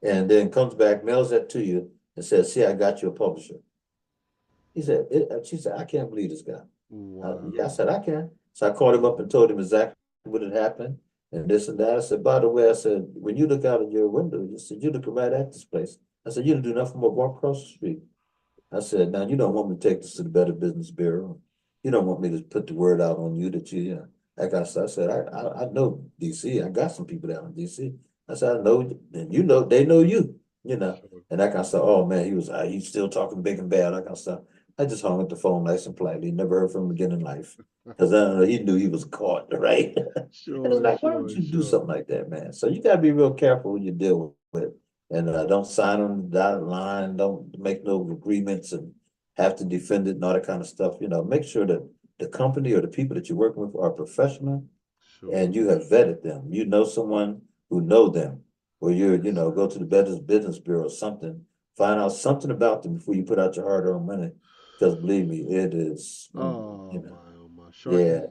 and then comes back, mails that to you, and says, see, I got you a publisher. She said, I can't believe this guy. Yeah, I Wow. said, I can. So I called him up and told him exactly what had happened and this and that. I said, by the way, I said, when you look out of your window, you said, you're looking right at this place. I said, you don't do nothing but walk across the street. I said, now you don't want me to take this to the Better Business Bureau. You don't want me to put the word out on you that like I said, I know DC. I got some people down in DC. I said, I know, and you know, they know you. Sure. And like I said, oh man, he's still talking big and bad. Like I said, I just hung up the phone nice and politely. Never heard from him again in life. Because I don't know, he knew he was caught, right? And it's Sure, like, why don't sure, you do sure. something like that, man? So you gotta be real careful who you deal with. And don't sign on the dotted line, don't make no agreements and have to defend it and all that kind of stuff. Make sure that the company or the people that you're working with are professional Sure. and you have vetted them. You know someone who know them, or Yes, go sir. to the Better Business Bureau or something, find out something about them before you put out your hard-earned money. Because believe me, it is, Oh my. Shark yeah,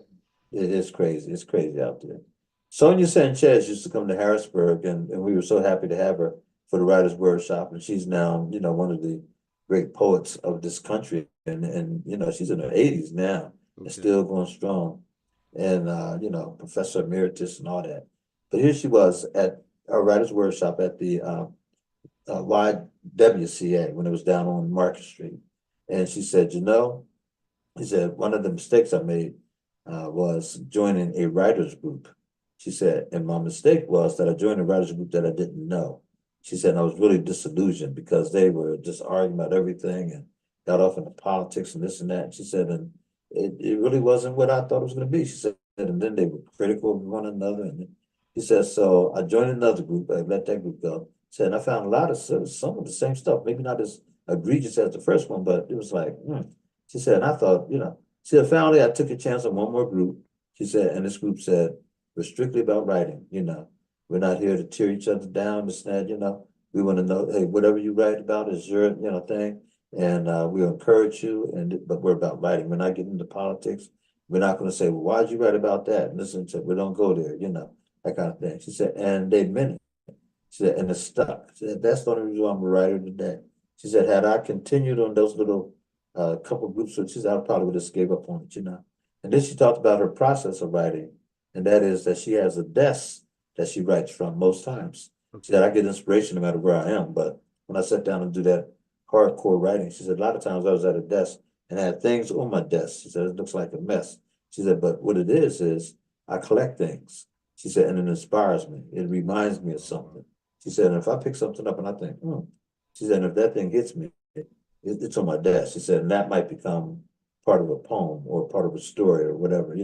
is it is crazy. It's crazy out there. Sonia Sanchez used to come to Harrisburg, and we were so happy to have her for the Writers' Workshop. And she's now, one of the great poets of this country. And she's in her 80s now and okay. still going strong. And Professor Emeritus and all that. But here she was at our Writers' Workshop at the YWCA when it was down on Market Street. And she said, he said, one of the mistakes I made was joining a writers group. She said, and my mistake was that I joined a writers group that I didn't know. She said, I was really disillusioned because they were just arguing about everything and got off into politics and this and that. She said, and it really wasn't what I thought it was going to be. She said, and then they were critical of one another. And he said, so I joined another group. I let that group go. Said, and I found a lot of some of the same stuff, maybe not as egregious as the first one, but it was like, She said, and I thought, she said, finally, I took a chance on one more group. She said, and this group said, we're strictly about writing. We're not here to tear each other down, this and that. We want to know, hey, whatever you write about is your, thing. And we'll encourage you, but we're about writing. We're not getting into politics. We're not going to say, well, why'd you write about that? And listen to, we don't go there, that kind of thing. She said, and they meant it. She said, and it stuck. She said, that's the only reason why I'm a writer today. She said, had I continued on those little couple of groups, she said, I probably would have just gave up on it. And then she talked about her process of writing, and that is that she has a desk that she writes from most times. She said, Okay. I get inspiration no matter where I am, but when I sat down and do that hardcore writing, she said, a lot of times I was at a desk and had things on my desk. She said, it looks like a mess. She said, but what it is I collect things. She said, and it inspires me. It reminds me of something. She said, and if I pick something up and I think, she said, and if that thing hits me, it's on my desk. She said, and that might become part of a poem or part of a story or whatever.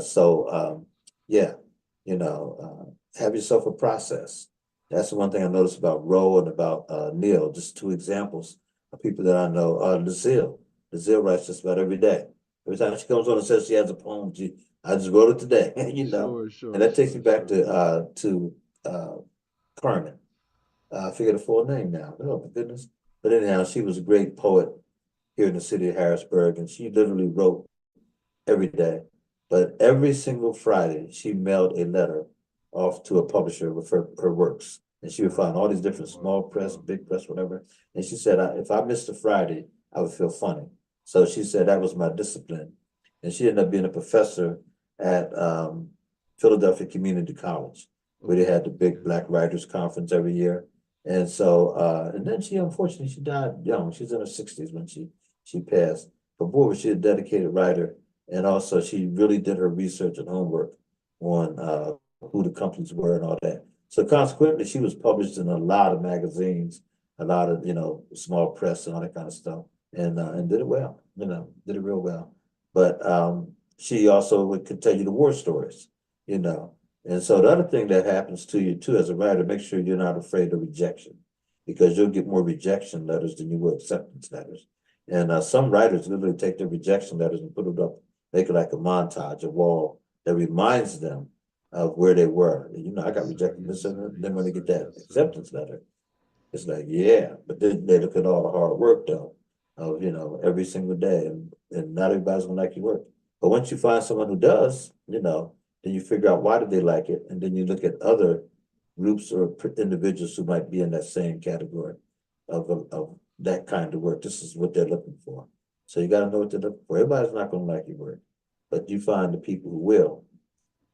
So yeah, have yourself a process. That's the one thing I noticed about Ro and about Neil, just two examples of people that I know. Lucille. Lucille writes just about every day. Every time she comes on and says she has a poem, I just wrote it today, Sure, And sure, that takes me sure, back sure. to Carmen. I forget her full name now. Oh my goodness. But anyhow, she was a great poet here in the city of Harrisburg, and she literally wrote every day. But every single Friday, she mailed a letter off to a publisher with her works. And she would find all these different Wow, small press, wow. big press, whatever. And she said, if I missed a Friday, I would feel funny. So she said that was my discipline. And she ended up being a professor at Philadelphia Community College, where they Okay, had the big okay. Black Writers Conference every year. And so, and then unfortunately, she died young. She was in her 60s when she passed. But boy, was she a dedicated writer. And also, she really did her research and homework on who the companies were and all that. So consequently, she was published in a lot of magazines, a lot of small press and all that kind of stuff, and did it well. Did it real well. But she also could tell you the war stories. You know, and so the other thing that happens to you too as a writer, make sure you're not afraid of rejection, because you'll get more rejection letters than you will acceptance letters. And some writers literally take their rejection letters and put it up make it like a montage, a wall that reminds them of where they were. You know, I got rejected this and then when they get that acceptance letter, it's like, yeah, but then they look at all the hard work though, of, you know, every single day, and not everybody's gonna like your work. But once you find someone who does, you know, then you figure out why did they like it, and then you look at other groups or individuals who might be in that same category of that kind of work. This is what they're looking for. So you got to know what they're looking for. Everybody's not going to like your work, but you find the people who will.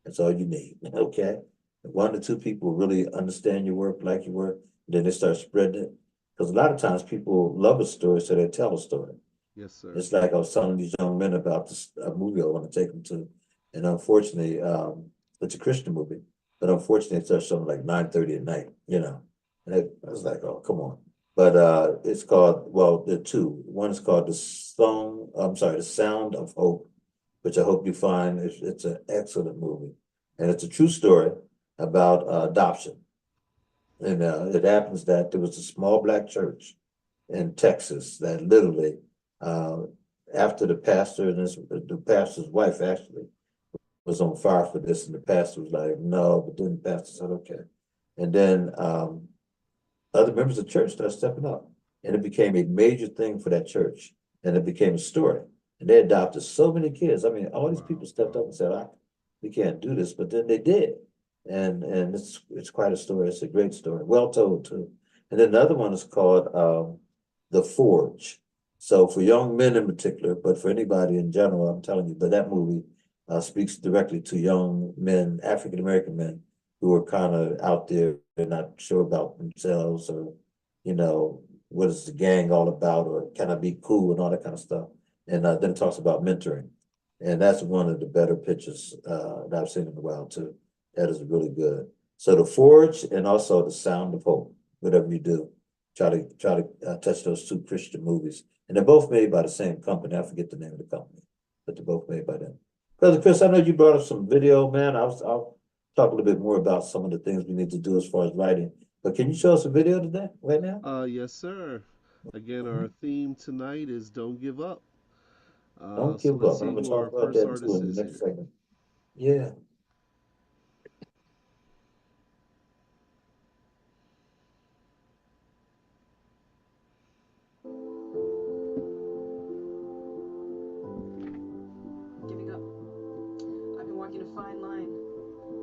That's all you need. Okay. If 1 to 2 people really understand your work, like your work, then they start spreading it. Because a lot of times people love a story, so they tell a story. Yes, sir. It's like I was telling these young men about this movie I want to take them to, and unfortunately, it's a Christian movie, but unfortunately, it starts showing like 9:30 at night. You know, and I was like, oh, come on. But it's called, well, there are 2. One is called The Sound of Hope, which I hope you find. It's an excellent movie, and it's a true story about adoption. And it happens that there was a small Black church in Texas that literally, after the pastor and the pastor's wife actually was on fire for this, and the pastor was like, no, but then the pastor said, okay. And then other members of the church started stepping up, and it became a major thing for that church, and it became a story. And they adopted so many kids. I mean, all these people stepped up and said, we can't do this, but then they did. And it's quite a story. It's a great story, well told too. And then the other one is called The Forge. So for young men in particular, but for anybody in general, I'm telling you, but that movie speaks directly to young men, African-American men, who are kind of out there, they're not sure about themselves, or, you know, what is the gang all about, or can I be cool, and all that kind of stuff. And then it talks about mentoring. And that's one of the better pictures that I've seen in a while too. That is really good. So The Forge and also The Sound of Hope, whatever you do, try to touch those 2 Christian movies. And they're both made by the same company. I forget the name of the company, but they're both made by them. Brother Chris, I know you brought up some video, man. I'll talk a little bit more about some of the things we need to do as far as writing. But can you show us a video today, right now? Yes, sir. Again, our theme tonight is Don't Give Up. Don't So give let's up. see I'm gonna who our talk about first that too artist in is the next here. segment. Yeah. Giving up. I've been walking a fine line.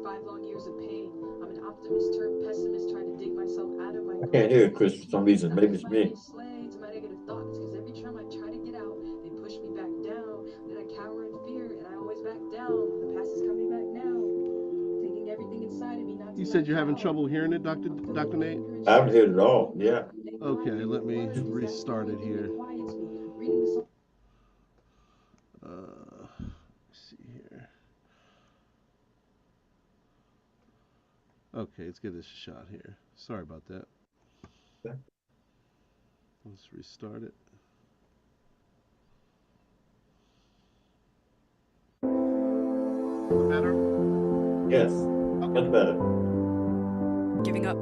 5 long years of pain. I'm an optimist turned pessimist, trying to dig myself out of my I can't grave. hear it, Chris, for some reason. I Maybe just it's might be me. a slave to my negative thoughts, because every time I try to get out, they push me back down. Then I cower in fear, and I always back down. The past is coming back now, taking everything inside of me not to. You said you're having lash out. trouble hearing it, Dr. I'm filled Dr. with Nate? anger and I haven't stress heard it because all. Yeah. thank God Okay, for your let me word, 'cause that's the restart only it thing that here. quiets me. Reading the song. Let's see here. Okay, let's give this a shot here. Sorry about that. Okay. Let's restart it. Better? Yes. Much better. Giving up.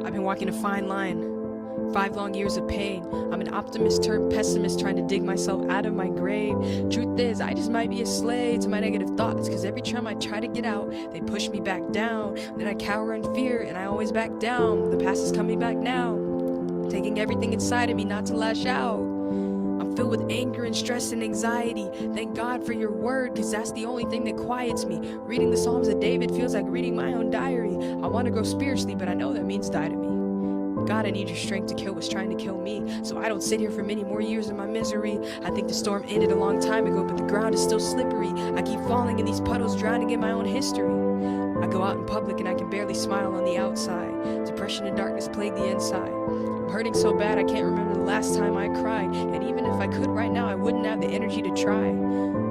I've been walking a fine line. 5 long years of pain. I'm an optimist turned pessimist, trying to dig myself out of my grave. Truth is, I just might be a slave to my negative thoughts, because every time I try to get out, they push me back down. Then I cower in fear, and I always back down. The past is coming back now, taking everything inside of me not to lash out. I'm filled with anger and stress and anxiety. Thank God for your word, because that's the only thing that quiets me. Reading the Psalms of David feels like reading my own diary. I want to grow spiritually, but I know that means die to me. God, I need your strength to kill what's trying to kill me, so I don't sit here for many more years in my misery. I think the storm ended a long time ago, but the ground is still slippery. I keep falling in these puddles, drowning in my own history. I go out in public and I can barely smile on the outside. Depression and darkness plague the inside. I'm hurting so bad I can't remember the last time I cried. And even if I could right now, I wouldn't have the energy to try.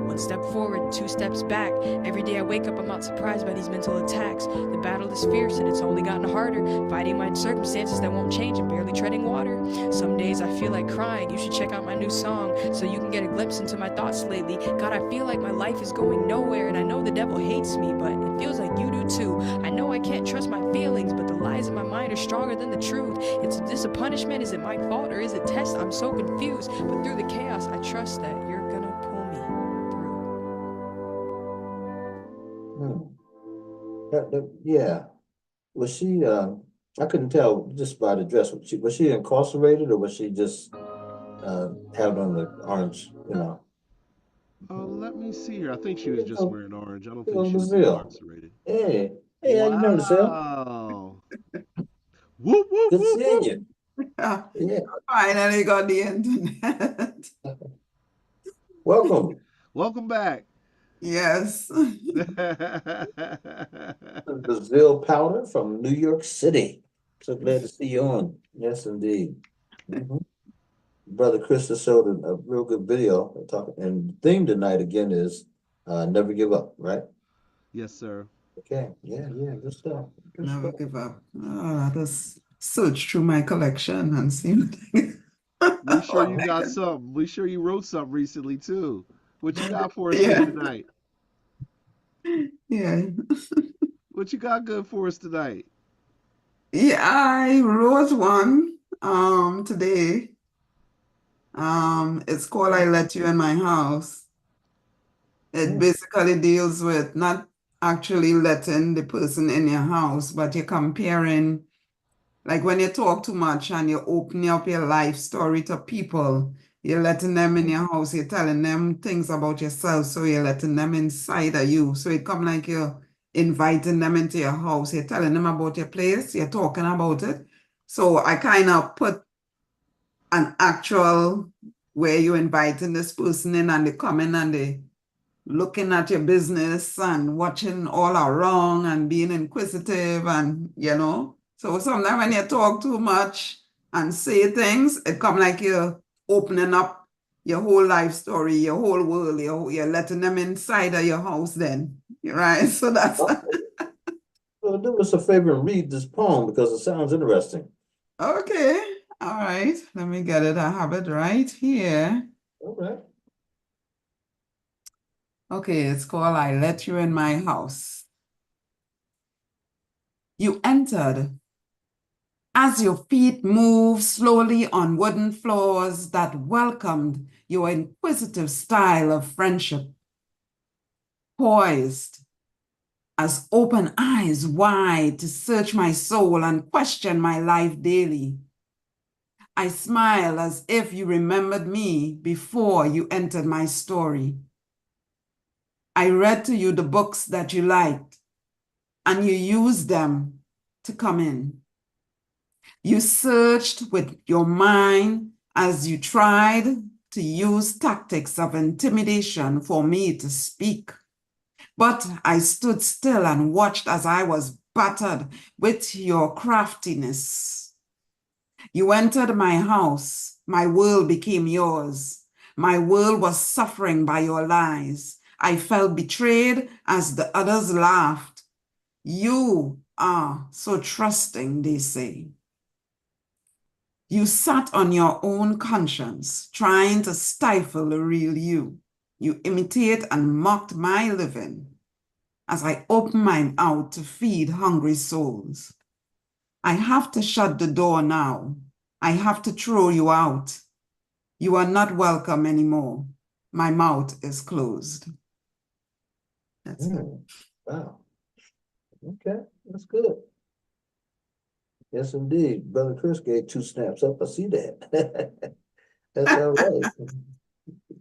1 step forward, 2 steps back. Every day I wake up, I'm not surprised by these mental attacks. The battle is fierce and it's only gotten harder. Fighting my circumstances that won't change and barely treading water. Some days I feel like crying. You should check out my new song so you can get a glimpse into my thoughts lately. God, I feel like my life is going nowhere, and I know the devil hates me, but it feels like you do too. I know I can't trust my feelings, but the lies in my mind are stronger than the truth. Is this a punishment? Is it my fault, or is it test? I'm so confused, but through the chaos I trust that you're gonna pull me through. Yeah. Was she, I couldn't tell just by the dress. Was she incarcerated or was she just had on the orange, you know? Let me see here. I think she was You just know, wearing orange. I don't you think know, she was Brazil. incarcerated. Hey, hey, how you doing, Giselle? Wow. Whoop, whoop, Good whoop, seeing whoop. you. Yeah, Finally got the internet. welcome. Welcome back. Yes. Brazil Powder from New York City. So glad to see you on. Yes, indeed. Mhm. Brother Chris just showed a real good video talking, and the theme tonight again is never give up, right? Yes, sir. Okay, yeah, yeah, good stuff. Good Never stuff. give up. Oh, just search through my collection and see We sure what you I got can. something. We sure you wrote something recently too. What you got for us here Yeah. tonight? Yeah. What you got good for us tonight? Yeah, I wrote one today. It's called I Let You in My House. It Mm, basically deals with not actually letting the person in your house, but you're comparing, like when you talk too much and you're opening up your life story to people, you're letting them in your house, you're telling them things about yourself, so you're letting them inside of you. So it come like you're inviting them into your house, you're telling them about your place, you're talking about it. So I kind of put an actual where you're inviting this person in and they come in and they looking at your business and watching all around and being inquisitive and so sometimes when you talk too much and say things, it come like you're opening up your whole life story, your whole world, you're letting them inside of your house then, right? So that's okay. Well, do us a favor and read this poem because it sounds interesting. okay. All right, let me get it. I have it right here. All right. Okay, it's called I Let You in My House. You entered as your feet moved slowly on wooden floors that welcomed your inquisitive style of friendship, poised as open eyes wide to search my soul and question my life daily. I smile as if you remembered me before you entered my story. I read to you the books that you liked, and you used them to come in. You searched with your mind as you tried to use tactics of intimidation for me to speak. But I stood still and watched as I was battered with your craftiness. You entered my house. My world became yours. My world was suffering by your lies. I felt betrayed as the others laughed. You are so trusting, they say. You sat on your own conscience, trying to stifle the real you. You imitate and mocked my living as I open my mouth to feed hungry souls. I have to shut the door now. I have to throw you out. You are not welcome anymore. My mouth is closed. That's it. Wow. Okay, that's good. Yes, indeed. Brother Chris gave 2 snaps up. I see that. That's all right.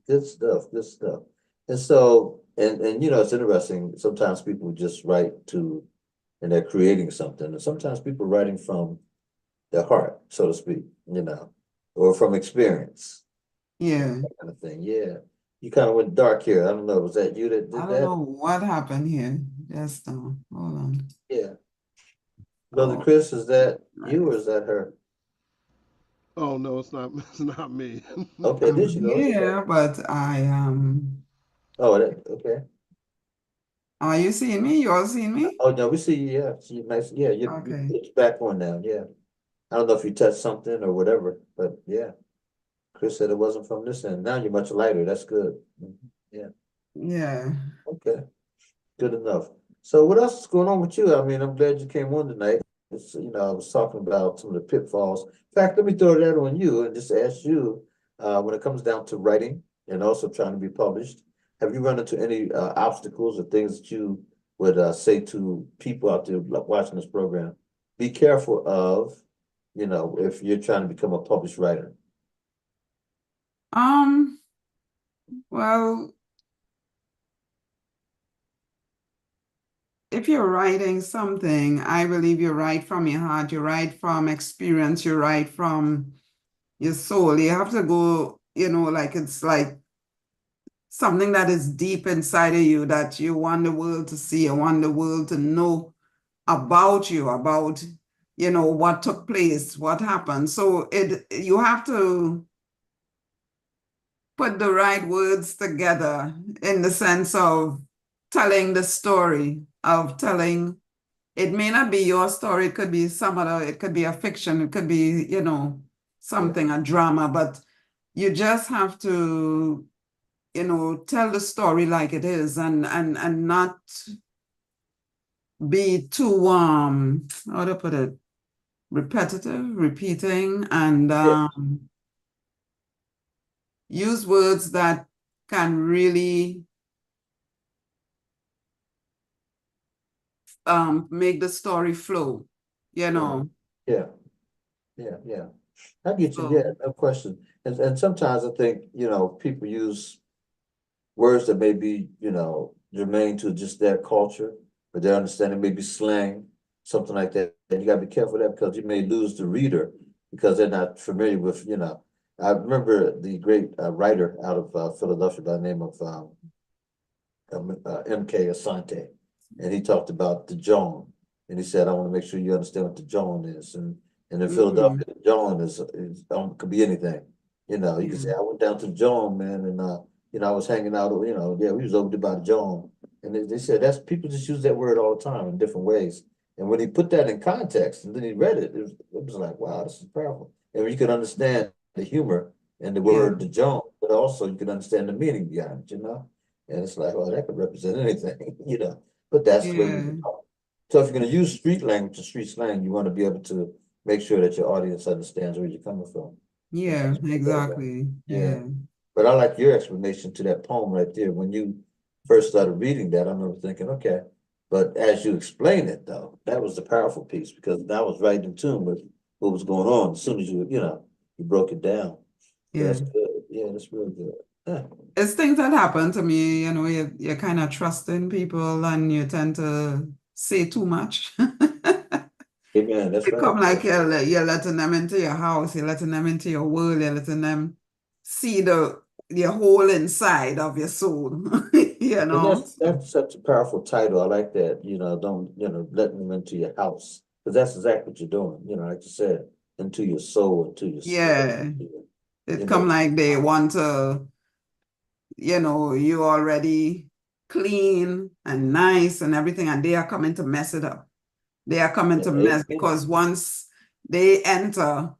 Good stuff. Good stuff. And so, and it's interesting. Sometimes people just write to, and they're creating something, and sometimes people writing from their heart, so to speak, or from experience, Yeah. that kind of thing. Yeah. You kind of went dark here. I don't know. Was that you that I did don't that? know what happened here. Just hold on. Yeah. Brother Oh, Chris, is that you right. or is that her? Oh no, it's not. It's not me. Okay, there I'm she goes. here, but I Oh, okay. are you seeing me? You all seeing me? Oh, no, we see you. Yeah, see you nice. Yeah, Okay. it's back on now. Yeah. I don't know if you touched something or whatever, but yeah. Chris said it wasn't from this end. Now you're much lighter. That's good. Yeah. Yeah. Okay. Good enough. So what else is going on with you? I mean, I'm glad you came on tonight. I was talking about some of the pitfalls. In fact, let me throw that on you and just ask you, when it comes down to writing and also trying to be published, have you run into any obstacles or things that you would say to people out there watching this program, be careful of, if you're trying to become a published writer? Well, if you're writing something, I believe you write from your heart, you write from experience, you write from your soul. You have to go, like it's like something that is deep inside of you that you want the world to see, you want the world to know about you, about, what took place, what happened. So you have to put the right words together in the sense of telling the story, of telling, it may not be your story, it could be some other, it could be a fiction, it could be, something, a drama, but you just have to, tell the story like it is and not be too, how to put it, repetitive, repeating, and Yeah. use words that can really make the story flow, Yeah. Yeah. I get you. So, Yeah, no question. And sometimes I think, people use words that may be, germane to just their culture, but their understanding may be slang, something like that. And you gotta be careful of that because you may lose the reader because they're not familiar with, I remember the great writer out of Philadelphia by the name of M.K. Asante, and he talked about the Joan, and he said, "I want to make sure you understand what the Joan is." And in Philadelphia, the Joan is could be anything. You can say, "I went down to the Joan, man, and I was hanging out. Yeah, we was over there by the Joan." And they said that's people just use that word all the time in different ways. And when he put that in context, and then he read it, it was like, wow, this is powerful. And you can understand the humor in the word the Joan, but also you can understand the meaning behind it, And it's like, well, that could represent anything, but that's the way we talk. So if you're going to use street language or street slang, you want to be able to make sure that your audience understands where you're coming from. yeah, exactly. Yeah. But I like your explanation to that poem right there. When you first started reading that, I remember thinking, okay. But as you explain it, though, that was the powerful piece because that was right in tune with what was going on. As soon as you broke it down. So that's good. Yeah, that's really good. Yeah. It's things that happen to me, you're kind of trusting people and you tend to say too much. Amen. That's You right. come like you're letting them into your house, you're letting them into your world, you're letting them see your whole inside of your soul, And that's such a powerful title. I like that. Don't letting them into your house because that's exactly what you're doing. Like you said, into your soul, into your spirit. It come like they want to, you already clean and nice and everything, and they are coming to mess it up. They are coming to mess because once they enter,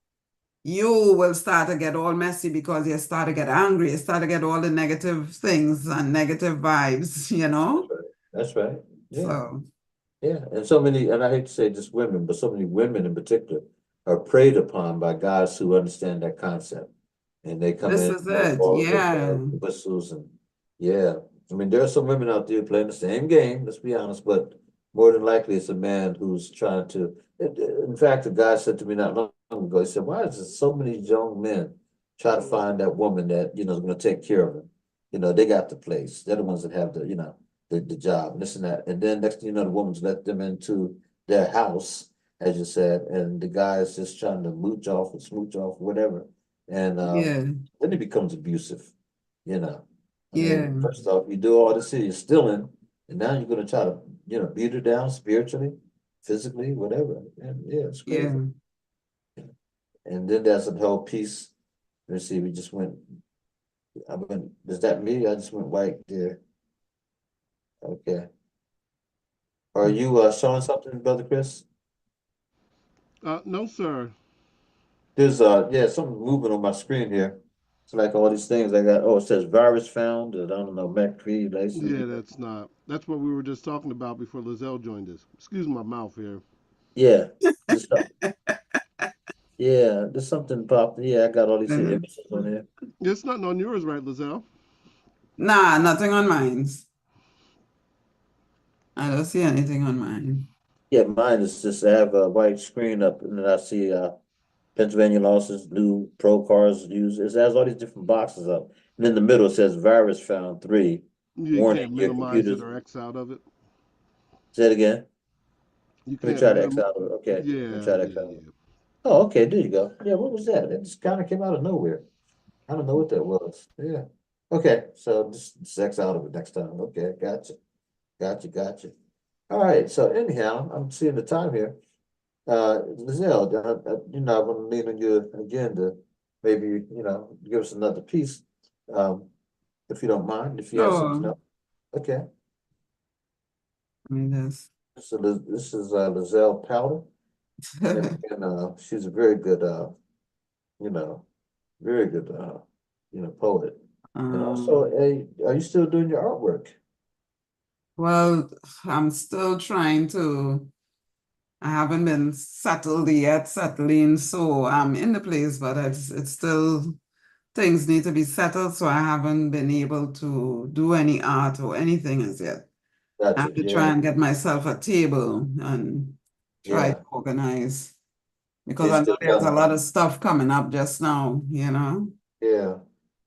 you will start to get all messy because you start to get angry, you start to get all the negative things and negative vibes, That's right. Yeah. So yeah, and so many, and I hate to say just women, but so many women in particular are preyed upon by guys who understand that concept. And they come this in is it. all the whistles and I mean there are some women out there playing the same game, let's be honest, but more than likely it's a man who's trying to in fact a guy said to me not long ago, he said, why is there so many young men try to find that woman that is gonna take care of them? They got the place. They're the ones that have the job, and this and that. And then next thing you know, the woman's let them into their house, as you said, and the guy is just trying to mooch off or smooch off, whatever. And then it becomes abusive, I mean, first off, you do all this here, you're stealing, and now you're gonna try to, beat her down spiritually, physically, whatever. And it's crazy. And then there's a whole piece. Let's see, we just went. Is that me? I just went white there. Okay. Are you showing something, Brother Chris? No, sir. There's something moving on my screen here. It's like all these things I got. Oh, it says virus found. I don't know, MAC3 license. Yeah, that's not. That's what we were just talking about before Lizelle joined us. Excuse my mouth here. Yeah. Yeah, there's something popped. Yeah, I got all these images on here. It's nothing on yours, right, Lizelle? Nah, nothing on mine. I don't see anything on mine. Yeah, mine is just I have a white screen up and then I see Pennsylvania losses, new pro cars used. It has all these different boxes up. And in the middle it says virus found 3. You Warning, can't your minimize it computer's or X out of it. say it again. You Let me can't try to X minim. out of it. Okay. Let me Yeah, try to yeah, X out of it. yeah. Oh, okay, there you go. Yeah, what was that? It just kind of came out of nowhere. I don't know what that was. Yeah. Okay, so just X out of it next time. Okay, gotcha. Gotcha. All right, so anyhow, I'm seeing the time here. Lizelle, I want to lean on you again to maybe, give us another piece. If you don't mind, if you have something Sure. else. Okay, I mean, this. so this is Lizelle Powder, and again, she's a very good, you know, very good, poet. And also, Um, are you still doing your artwork? well, I'm still trying to, I haven't been settled yet, settling, so I'm in the place, but it's still, things need to be settled, so I haven't been able to do any art or anything as yet. I Gotcha. have to try Yeah, and get myself a table and try to yeah. organize, So because you I know still there's kind a of, lot of stuff coming up just now, you know? yeah.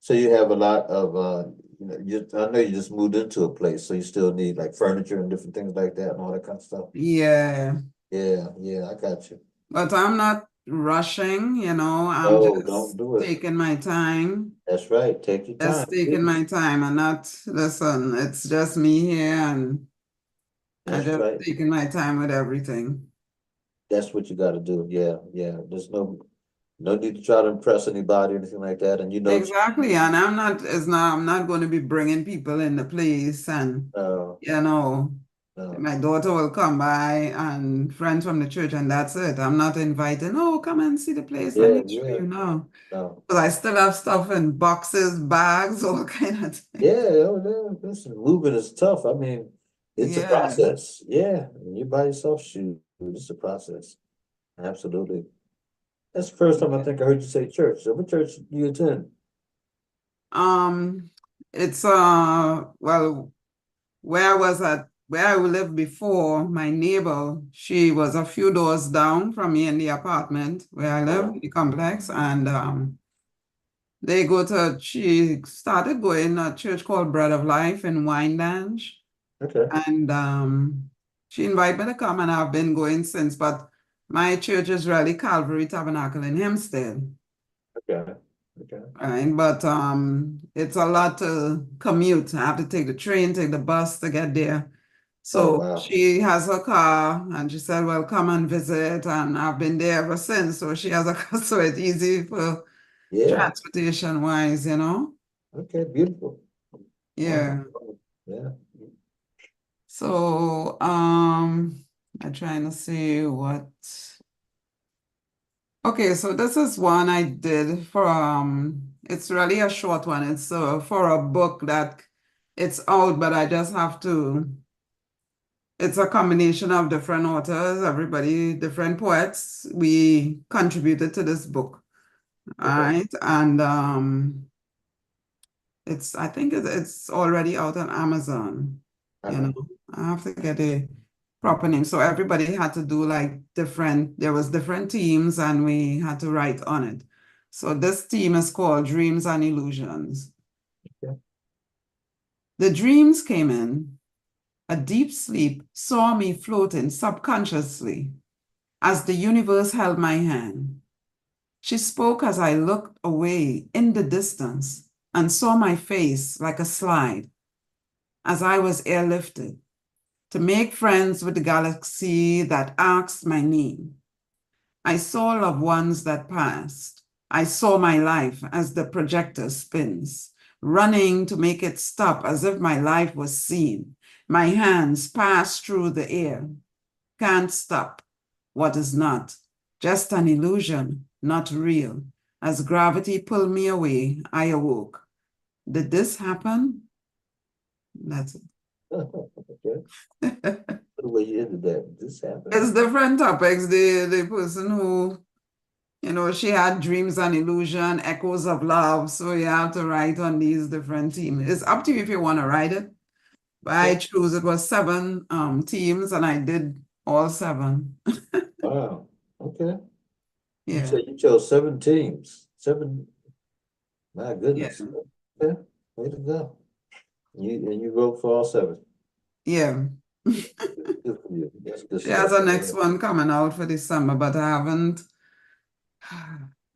So you have a lot of, I know you just moved into a place, so you still need like furniture and different things like that and all that kind of stuff. Yeah, Yeah, I got you. but I'm not rushing, I'm No, just don't do it. taking my time. That's right. Take your time. Just taking Beautiful. my time and not, listen, it's just me here and I That's just right. taking my time with everything. That's what you got to do. Yeah. There's no need to try to impress anybody or anything like that. And you know, Exactly. And I'm not going to be bringing people in the place and, uh, you know, no. my daughter will come by and friends from the church and that's it. I'm not inviting, oh, come and see the place. Let me show Yeah. you now. No. Because I still have stuff in boxes, bags, all kind of things. Yeah. Oh, yeah. Listen, moving is tough. I mean, it's a Yeah. process. Yeah. When you're by yourself, shoot, it's a process. Absolutely. That's the first time I think I heard you say church. So what church do you attend? Um, it's well, where I lived before, my neighbor, she was a few doors down from me in the apartment where I live, the complex, and she started going to a church called Bread of Life in Wyandanch, Okay. and she invited me to come, and I've been going since. But my church is really Calvary Tabernacle in Hempstead. Okay. Okay. Right, but it's a lot to commute. I have to take the train, take the bus to get there. Oh, So wow. she has her car and she said, well, come and visit. And I've been there ever since. So she has a car, so it's easy for Yeah. transportation wise, you know? Okay. Beautiful. Yeah. Wonderful. Yeah. So I'm trying to see what. Okay, so this is one I did for it's really a short one. It's for a book that it's out, but I just have to, it's a combination of different authors, everybody, different poets. We contributed to this book. All Okay. right. And I think it's already out on Amazon. You Uh-huh. know, I have to get a proper name. So everybody had to do like there was different teams and we had to write on it. So this team is called Dreams and Illusions. Yeah. The dreams came in, a deep sleep saw me floating subconsciously as the universe held my hand. She spoke as I looked away in the distance and saw my face like a slide as I was airlifted to make friends with the galaxy that asked my name. I saw loved ones that passed. I saw my life as the projector spins, running to make it stop as if my life was seen. My hands pass through the air. Can't stop what is not, just an illusion, not real. As gravity pulled me away, I awoke. Did this happen? That's Okay. it. The way you ended that, this happened. It's different topics. The person who, she had dreams and illusion, echoes of love. So you have to write on these different themes. It's up to you if you want to write it. But I chose, it was 7 teams, and I did all 7. Wow. Okay. You Yeah, said you chose 7 teams. 7. My yeah, goodness. Okay. Way to go. You wrote for all 7. yeah. Good for you. That's good There's stuff. a next one coming out for December, but I haven't.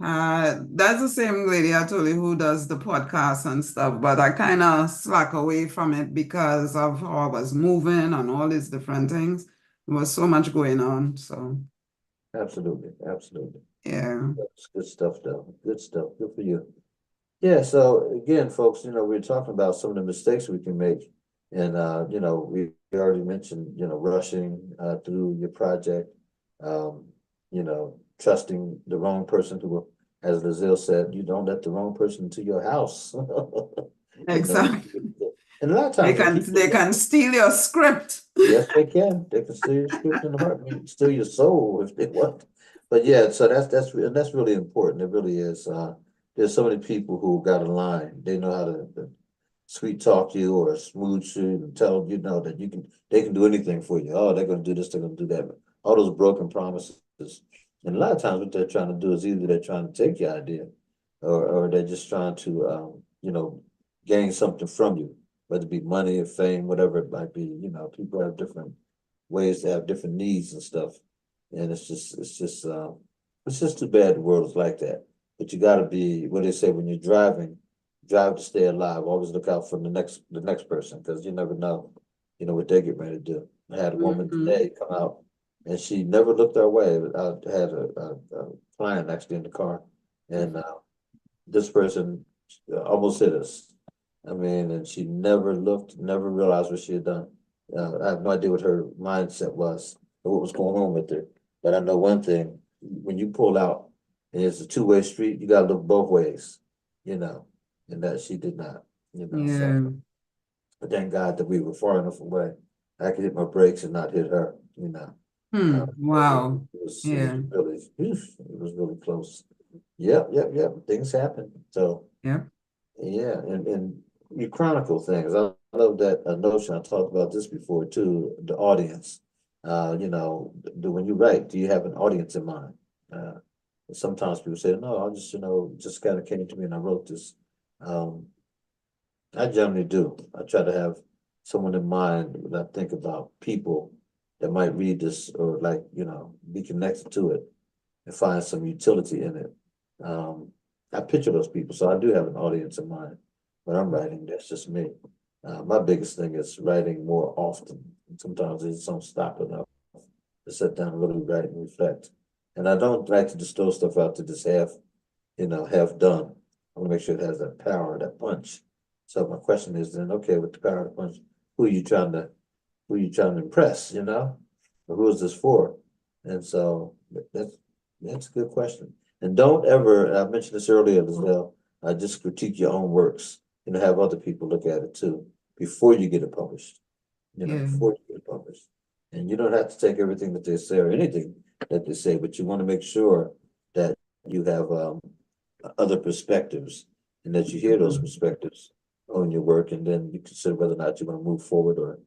That's the same lady I told you who does the podcast and stuff, but I kind of slack away from it because of how I was moving and all these different things. There was so much going on. So, Absolutely. Absolutely. yeah. That's good stuff, though. Good stuff. Good for you. Yeah, so again, folks, we're talking about some of the mistakes we can make. And we already mentioned, rushing through your project, um, trusting the wrong person who will, as Lizelle said, you don't let the wrong person into your house. Exactly. And a lot of They times they can keep they can steal your script. yes, they can. They can steal your script in the heartbeat, steal your soul if they want. But yeah, so that's really important. It really is. There's so many people who got a line. They know how to sweet talk you or smooth you and tell that they can do anything for you. Oh, they're gonna do this, they're gonna do that. All those broken promises. And a lot of times what they're trying to do is either they're trying to take your idea or they're just trying to gain something from you, whether it be money or fame, whatever it might be. People have different ways to have different needs and stuff. And it's just too bad the world is like that. But you gotta be, what they say, when you're driving, drive to stay alive. Always look out for the next person, because you never know, what they get ready to do. I had a woman today come out and she never looked our way. I had a client actually in the car, and this person almost hit us. I mean, and she never looked, never realized what she had done. I have no idea what her mindset was or what was going on with her. But I know one thing: when you pull out and it's a two-way street, you gotta look both ways, and that she did not. So Yeah. but thank God that we were far enough away. I could hit my brakes and not hit her. Wow. It was Yeah. really, it was really close. Yep. Things happen. So Yeah. yeah, and you chronicle things. I love that notion. I talked about this before too. The audience. When you write, do you have an audience in mind? Uh, Sometimes people say, no, I just kind of came to me and I wrote this. Um, I generally do. I try to have someone in mind when I think about people that might read this or be connected to it and find some utility in it. I picture those people, so I do have an audience in mind when I'm writing. That's just me. My biggest thing is writing more often. Sometimes I just don't stop enough to sit down and really write and reflect. And I don't like to just throw stuff out to just half done. I want to make sure it has that power, that punch. So my question is then, okay, with the power of the punch, who are you trying to impress, Or who is this for? And so that's a good question. And don't ever, I mentioned this earlier as well, just critique your own works, have other people look at it too before you get it published, Yeah. before you get it published. And you don't have to take everything that they say or anything that they say, but you want to make sure that you have other perspectives and that you hear those perspectives on your work, and then you consider whether or not you want to move forward or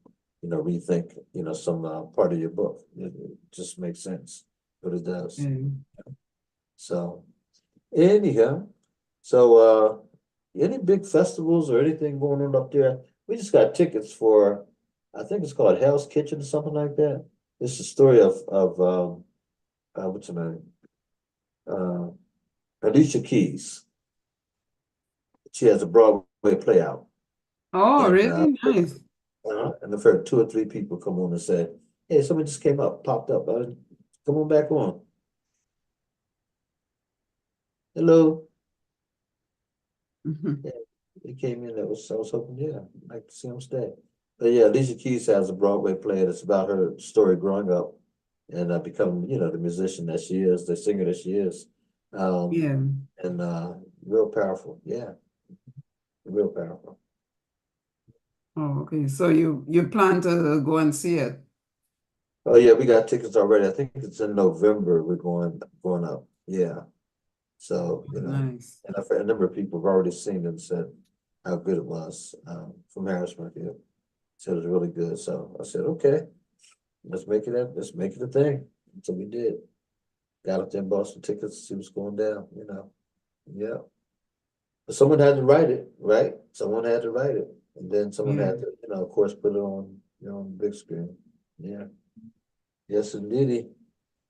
rethink some part of your book. It just makes sense, but it does. Yeah. So anyhow, any big festivals or anything going on up there? We just got tickets for, I think it's called Hell's Kitchen or something like that. It's the story of what's her name? Alicia Keys. She has a Broadway play out. Oh, And really nice. and I've heard 2 or 3 people come on and say, hey, somebody just came up, popped up. Come on back on. Hello. Mhm. Yeah, he came in. I was hoping, yeah, I'd like to see him stay. But yeah, Alicia Keys has a Broadway play that's about her story growing up and becoming, the musician that she is, the singer that she is. Yeah. And real powerful. Yeah, real powerful. Oh, okay. So you plan to go and see it? Oh yeah, we got tickets already. I think it's in November. We're going up. Yeah. So, Nice. and a number of people have already seen it and said how good it was from Harrisburg. Yeah. So it was really good. So I said, okay, let's make it a thing. So we did. Got up there and bought some tickets to see what's going down, Yeah. But someone had to write it, right? Someone had to write it. And then someone had to, of course, put it on, on the big screen. Yeah. Yes, indeedy.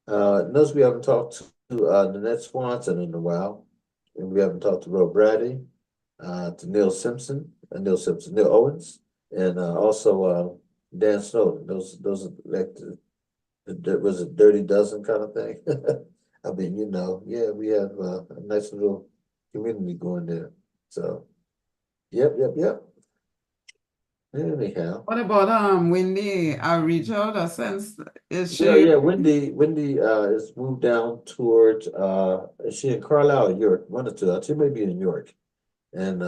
Notice we haven't talked to Nanette Swanson in a while. And we haven't talked to Ro Brady, to Neil Owens, and also Dan Snowden. Those are like was a dirty dozen kind of thing. I mean, yeah, we have a nice little community going there. So, yep. Anyhow, What about Wendy? I reach out a sense. Is yeah, she? Wendy is moved down towards is she in Carlisle or York? One or two. She may be in York. And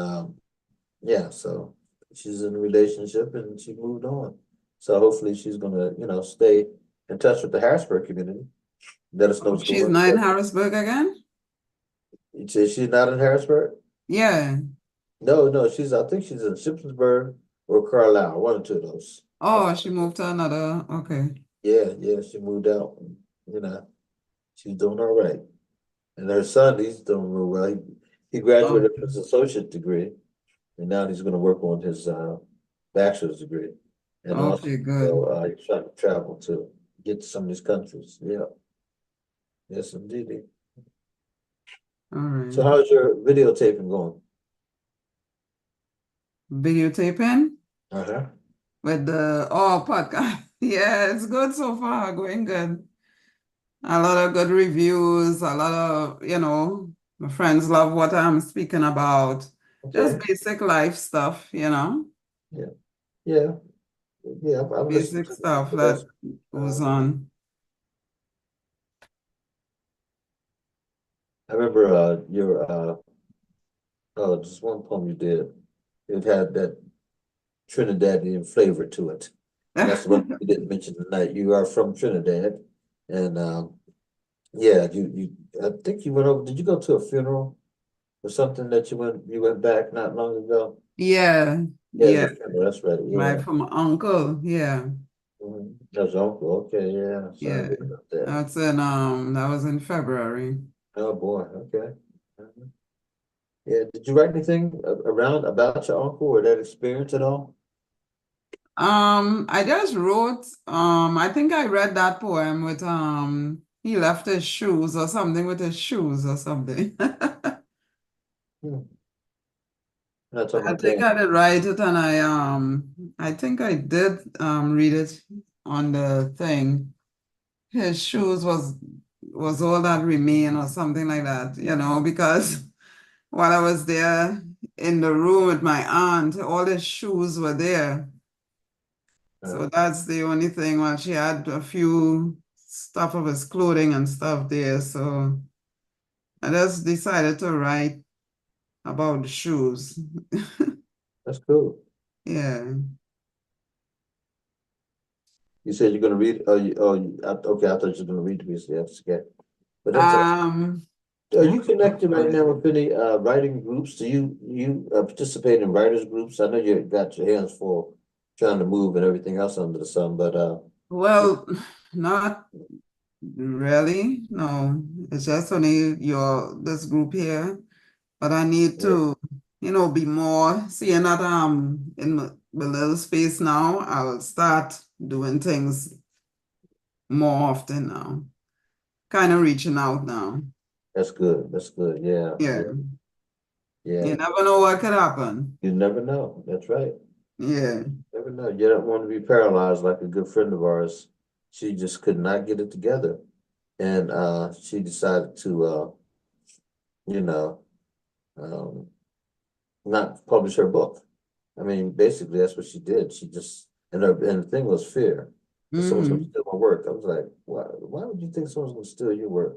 yeah, so she's in a relationship and she moved on. So hopefully she's gonna, stay in touch with the Harrisburg community. Let us know what's She's going not in on. Harrisburg again? You say she's not in Harrisburg? Yeah. No, I think she's in Shippensburg or Carlisle, one or two of those. Oh, she moved to another. Okay. Yeah, she moved out. She's doing all right. And her son, he's doing real well. He graduated with his associate degree, and now he's going to work on his bachelor's degree. And also, Okay, good. he's trying to travel to get to some of these countries. Yeah. Yes, indeed. All right. So how's your videotaping going? Videotaping Uh-huh. with the podcast. Yeah, it's good so far, going good. A lot of good reviews, a lot of, my friends love what I'm speaking about. Just Okay. basic life stuff, Yeah. I'm listening basic to stuff those. that goes on. I remember your just one poem you did. It had that Trinidadian flavor to it. And that's the one you didn't mention tonight. You are from Trinidad. And yeah, you I think you went over, did you go to a funeral or something that you went back not long ago? Yeah, Yeah, yeah. the funeral, that's right. Yeah. From my uncle, yeah. That's uncle. Okay, yeah. Sorry Yeah. to hear about that. That was in February. Oh boy, okay. Yeah, did you write anything around about your uncle or that experience at all? I just wrote, I think I read that poem with, he left his shoes or something with his shoes or something. Hmm. Not talking I about think that. I did write it and I think I did, read it on the thing. His shoes was all that remain or something like that, because while I was there in the room with my aunt, all his shoes were there. So that's the only thing. Well, she had a few stuff of his clothing and stuff there. So I just decided to write about the shoes. That's cool. Yeah. You said you're gonna read, okay, I thought you were gonna read the piece, yeah, okay. But that's, are you connected right now with any writing groups? Do you participate in writers groups? I know you got your hands full trying to move and everything else under the sun, but Well, not really. No, it's just only this group here. But I need to, be more seeing that in the little space now. I'll start doing things more often now. Kind of reaching out now. that's good. That's good. Yeah. Yeah. Yeah. You never know what could happen. You never know. That's right. Yeah. Never know. You don't want to be paralyzed like a good friend of ours. She just could not get it together. And she decided to you know, not publish her book. I mean, basically that's what she did. She just and the thing was fear. That someone's gonna steal my work. I was like, why would you think someone's gonna steal your work?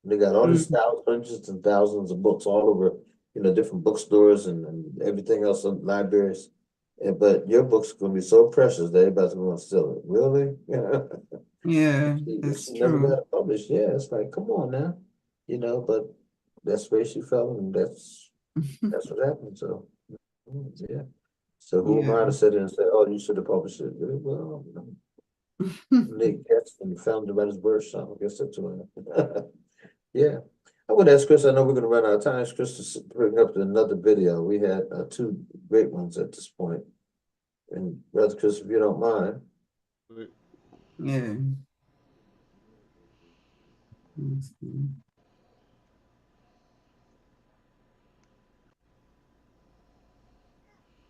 They got all these hundreds and thousands of books all over, different bookstores and everything else in libraries. But your book's gonna be so precious that everybody's gonna steal it. Really? Yeah, it's She never got true. it published. Yeah, it's like, come on now. But that's where she fell and that's what happened. So yeah. So who am I Yeah. to sit there and say, oh, you should have published it? Well, Nate Gadsden, founder by his Wordshop. I guess that's what yeah. I would ask Chris, I know we're going to run out of time. Ask Chris to bring up another video. We had two great ones at this point. And Brother Chris, if you don't mind. Yeah. Let's see.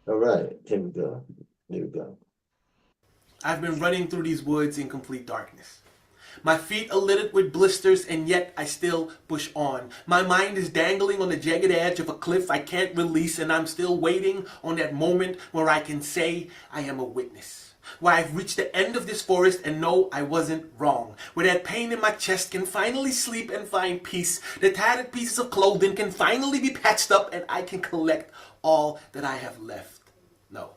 All right, here we go. Here we go. I've been running through these woods in complete darkness. My feet are littered with blisters, and yet I still push on. My mind is dangling on the jagged edge of a cliff I can't release, and I'm still waiting on that moment where I can say I am a witness. Where I've reached the end of this forest and know I wasn't wrong. Where that pain in my chest can finally sleep and find peace. The tattered pieces of clothing can finally be patched up, and I can collect all that I have left. No.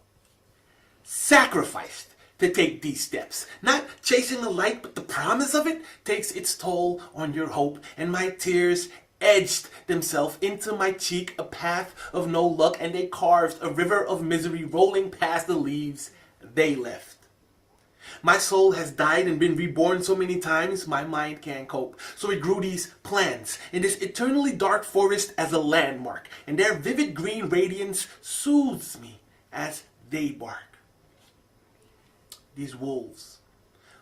Sacrificed to take these steps. Not chasing the light, but the promise of it takes its toll on your hope. And my tears edged themselves into my cheek, a path of no luck, and they carved a river of misery rolling past the leaves they left. My soul has died and been reborn so many times, my mind can't cope. So it grew these plans in this eternally dark forest as a landmark, and their vivid green radiance soothes me as they bark. These wolves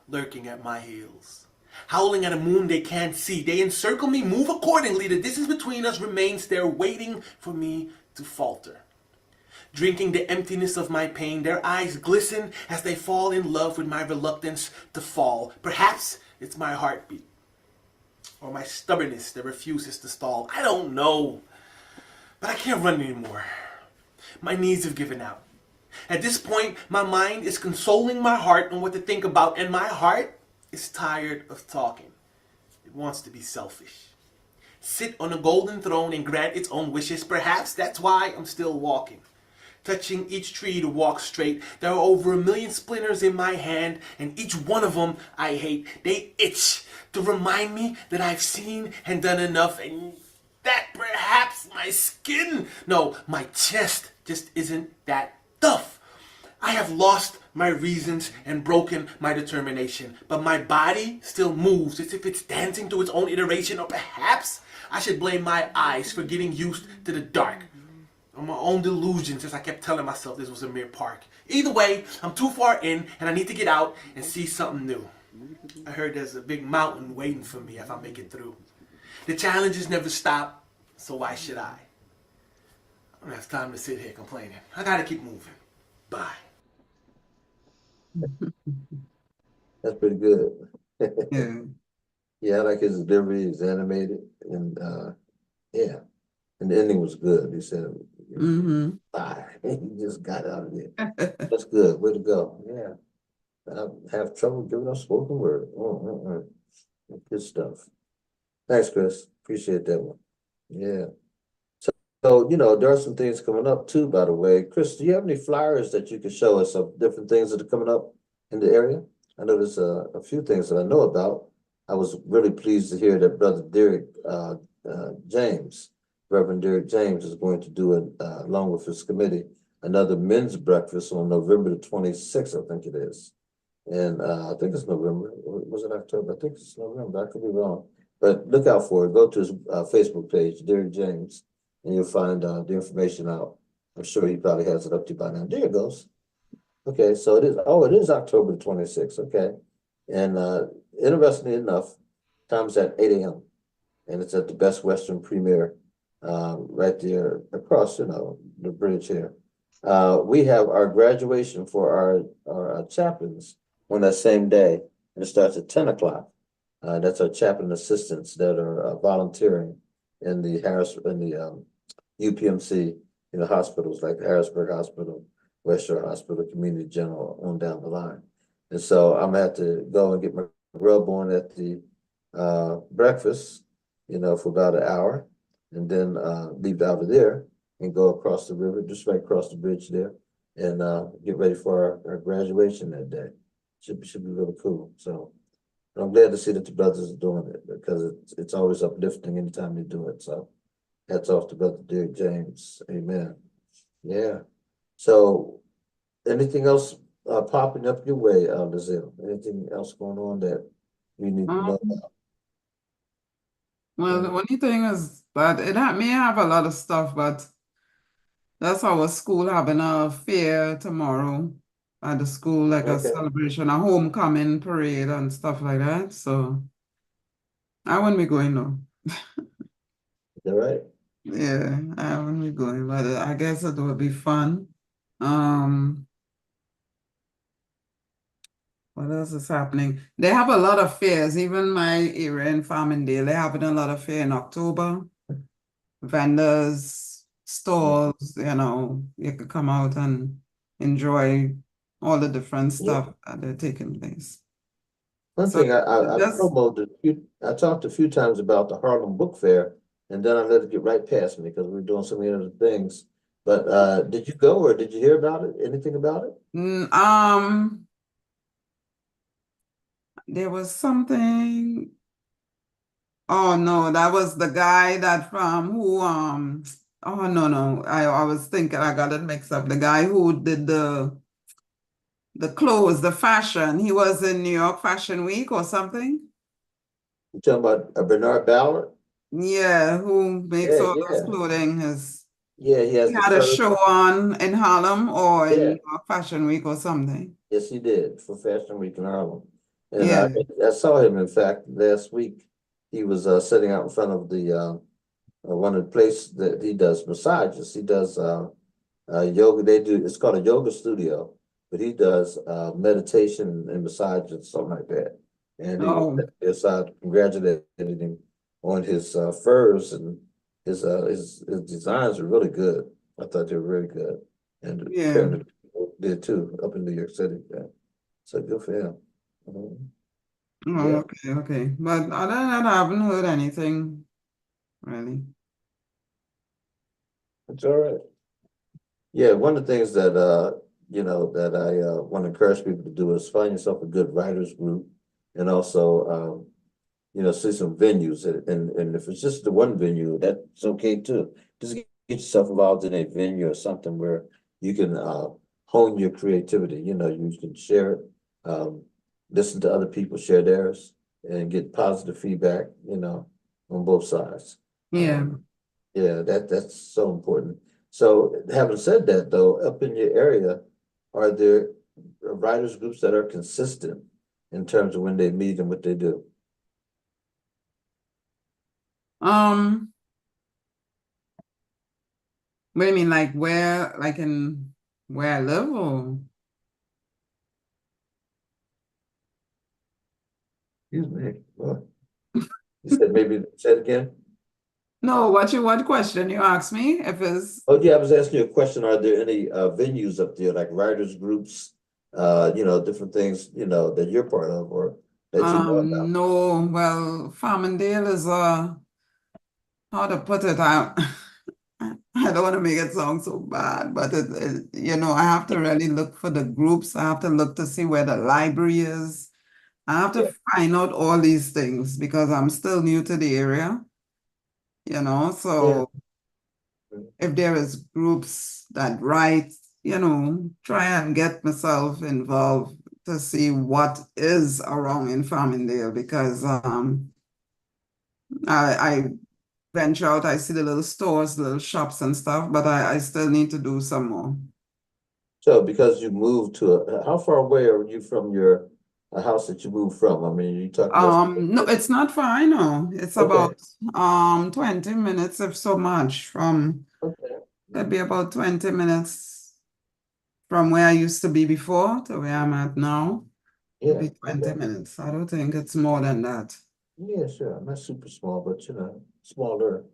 lurking at my heels, howling at a moon they can't see. They encircle me, move accordingly. The distance between us remains there, waiting for me to falter. Drinking the emptiness of my pain, their eyes glisten as they fall in love with my reluctance to fall. Perhaps it's my heartbeat or my stubbornness that refuses to stall. I don't know, but I can't run anymore. My knees have given out. At this point, my mind is consoling my heart on what to think about, and my heart is tired of talking. It wants to be selfish. Sit on a golden throne and grant its own wishes. Perhaps that's why I'm still walking. Touching each tree to walk straight. There are over 1 million splinters in my hand, and each one of them I hate. They itch to remind me that I've seen and done enough, and that perhaps my skin, no, my chest just isn't that tough. I have lost my reasons and broken my determination, but my body still moves as if it's dancing to its own iteration. Or perhaps I should blame my eyes for getting used to the dark, or my own delusions as I kept telling myself this was a mere park. Either way, I'm too far in and I need to get out and see something new. I heard there's a big mountain waiting for me if I make it through. The challenges never stop, so why should I? I don't have time to sit here complaining. I gotta keep moving. Bye. That's pretty good. Yeah. Yeah, I like his delivery. He's animated, and yeah, and the ending was good. He said, Mm-hmm. "Bye." He just got out of there. That's good. Way to go. Yeah, I have trouble giving up spoken word. Good stuff. Thanks, Chris. Appreciate that one. Yeah. So, there are some things coming up too, by the way. Chris, do you have any flyers that you could show us of different things that are coming up in the area? I know there's a few things that I know about. I was really pleased to hear that Brother Derek James, Reverend Derek James, is going to do it along with his committee, another men's breakfast on November the 26th, I think it is. And I think it's November. Was it October? I think it's November. I could be wrong. But look out for it. Go to his Facebook page, Derek James, and you'll find the information out. I'm sure he probably has it up to you by now. There it goes. Okay, so it is October the 26th. Okay. And interestingly enough, time's at 8 a.m. and it's at the Best Western Premier right there across, the bridge here. We have our graduation for our chaplains on that same day, and it starts at 10 o'clock. That's our chaplain assistants that are volunteering in the UPMC, hospitals like Harrisburg Hospital, West Shore Hospital, Community General, on down the line. And so I'm gonna have to go and get my grub on at the breakfast, for about an hour, and then leave out of there and go across the river, just right across the bridge there, and get ready for our graduation that day. Should be really cool. So I'm glad to see that the brothers are doing it, because it's always uplifting anytime they do it. So hats off to Brother Derek James. Amen. Yeah. So anything else popping up your way, Lizelle? Anything else going on that you need to know Um, about? well, the only thing is that may have a lot of stuff, but that's our school having a fair tomorrow at the school, like a Okay, celebration, a homecoming parade and stuff like that. So I won't be going though. all right. Yeah, I won't be going, but I guess it will be fun. Um, what else is happening? They have a lot of fairs, even my area in Farmingdale, they're having a lot of fair in October. Vendors, stalls, you could come out and enjoy all the different Yeah. stuff that are taking place. One So thing I just promoted, I talked a few times about the Harlem Book Fair, and then I let it get right past me because we are doing so many other things. But did you go or did you hear about it? Anything about it? there was something. Oh no, that was the guy that from who oh no, I was thinking I got it mixed up. The guy who did the clothes, the fashion. He was in New York Fashion Week or something. You talking about Bernard Ballard? Yeah, who makes Yeah, all those yeah, clothing yeah. He has he the had a furs. show on in Harlem or in Yeah, New York Fashion Week or something. yes, he did for Fashion Week in Harlem, and Yeah. I saw him. In fact, last week he was sitting out in front of the one of the places that he does massages. He does yoga. They do. It's called a yoga studio, but he does meditation and massage and something like that. And he was Oh, inside congratulated him on his furs and his designs are really good. I thought they were really good, and yeah. apparently people did too up in New York City. Yeah. So good for him. Oh, Yeah, okay. But other than that, I haven't heard anything really. it's all right. Yeah, one of the things that that I want to encourage people to do is find yourself a good writers group and also see some venues and if it's just the one venue, that's okay too. Just get yourself involved in a venue or something where you can hone your creativity. You can share it, listen to other people share theirs and get positive feedback, on both sides. Yeah. Um, yeah, that's so important. So having said that, though, up in your area, are there writers groups that are consistent in terms of when they meet and what they do? Um, what do you mean, like where I live or Excuse me. What? You said maybe say it again? no, what question you asked me if it's Oh, yeah, I was asking you a question. Are there any venues up there, like writers groups, different things, that you're part of or that you know about? no, well, Farmingdale is how to put it out. I don't want to make it sound so bad, but I have to really look for the groups. I have to look to see where the library is. I have to Yeah, find out all these things because I'm still new to the area, yeah. so if there is groups that write, try and get myself involved to see what is around in Farmingdale because I venture out, I see the little stores, little shops and stuff, but I still need to do some more. So because you moved how far away are you from your house that you moved from? I mean, you talking about? No, it's not far, I know. It's Okay, about 20 minutes if so much from okay. it'd be about 20 minutes from where I used to be before to where I'm at now. It'd Yeah, be 20 okay. minutes. I don't think it's more than that. Yeah, sure. Not super small, but smaller.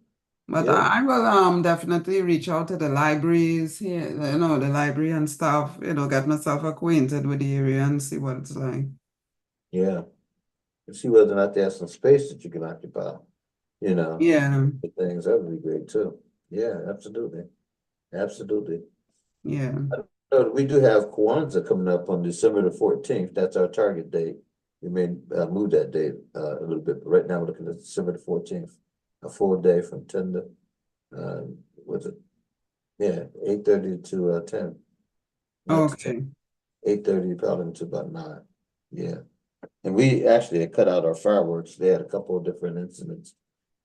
But Yeah, I will definitely reach out to the libraries here, the library and stuff, get myself acquainted with the area and see what it's like. yeah. And see whether or not there's some space that you can occupy, Yeah, for things. That would be great too. Yeah, absolutely. Absolutely. yeah. So we do have Kwanzaa coming up on December the 14th. That's our target date. We may move that date a little bit, but right now we're looking at December the 14th, a full day from 10 to, what's it? Yeah, 8:30 to 10. Okay. 8:30 probably until about 9. Yeah. And we actually had cut out our fireworks. They had a couple of different incidents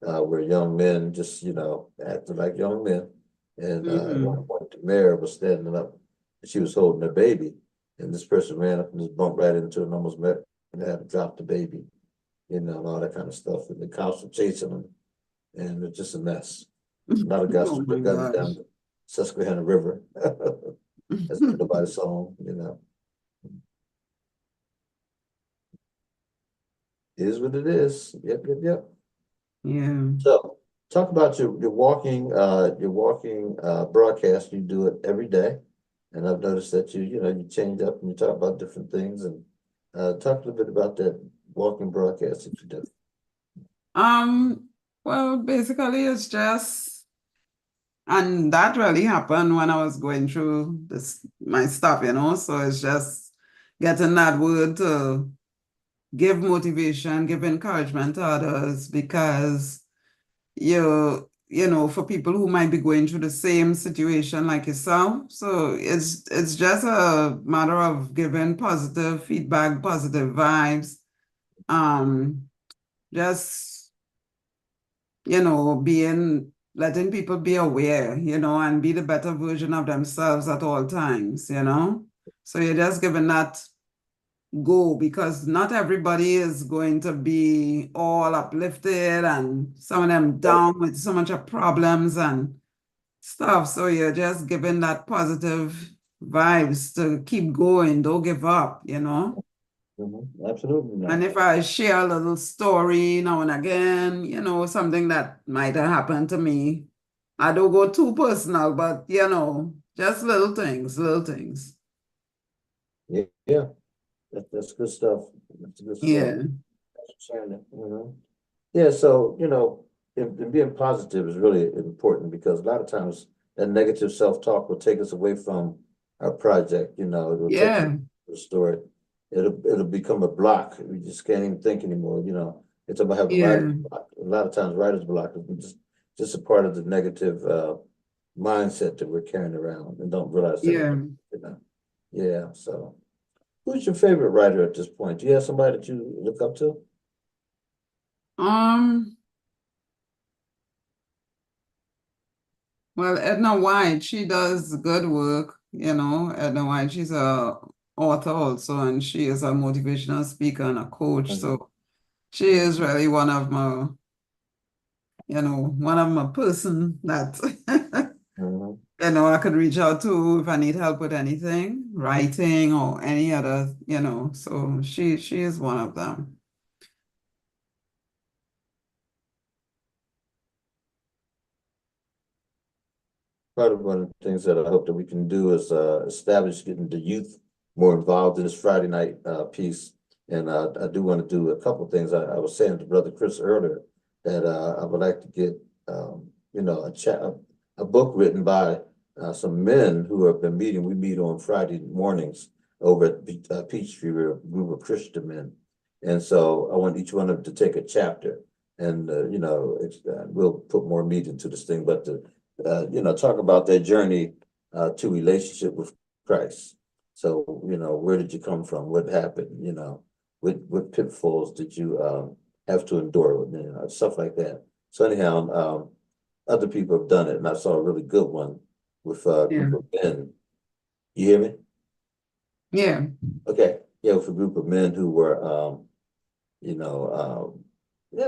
where young men just, acted like young men. And at one point, the mayor was standing up, and she was holding her baby, and this person ran up and just bumped right into her and almost met and had to drop the baby, and all that kind of stuff. And the cops were chasing them, and it's just a mess. A lot of guys Oh with their my guns gosh. down the Susquehanna River. That's what nobody saw them. It is what it is. Yep, yep, yep. Yeah. So talk about your walking broadcast. You do it every day, and I've noticed that you change up and you talk about different things. And talk a little bit about that walking broadcast that you do. Well, basically it's just, and that really happened when I was going through my stuff, so it's just getting that word to give motivation, give encouragement to others, because for people who might be going through the same situation like yourself. So it's just a matter of giving positive feedback, positive vibes, just letting people be aware, and be the better version of themselves at all times. So you're just giving that go, because not everybody is going to be all uplifted, and some of them down with so much of problems and stuff. So you're just giving that positive vibes to keep going, don't give up. Absolutely not. And if I share a little story now and again, something that might have happened to me, I don't go too personal, but just little things. Yeah, yeah. That's good stuff. That's good stuff. Yeah. Sharing it. Yeah, so and being positive is really important, because a lot of times that negative self-talk will take us away from our project. It will take us Yeah. to the story. It'll become a block. We just can't even think anymore. It's about having Yeah. writer's block. A lot of times writer's block is just a part of the negative mindset that we're carrying around and don't realize that. Yeah. Yeah. So who's your favorite writer at this point? Do you have somebody that you look up to? Well, Edna White, she does good work, Edna White, she's a author also, and she is a motivational speaker and a coach. So she is really one of my person that I could reach out to if I need help with anything, writing or any other, so she is one of them. Part of one of the things that I hope that we can do is establish getting the youth more involved in this Friday night piece. And I do want to do a couple of things. I was saying to Brother Chris earlier that I would like to get a book written by some men who have been meeting. We meet on Friday mornings over at Peachtree. We're a group of Christian men, and so I want each one of them to take a chapter, and we'll put more meat into this thing, but talk about their journey to relationship with Christ. So, where did you come from? What happened? What pitfalls did you have to endure? Stuff like that. So anyhow, other people have done it, and I saw a really good one with a group of men. You hear me? Yeah. Okay. Yeah, with a group of men who were,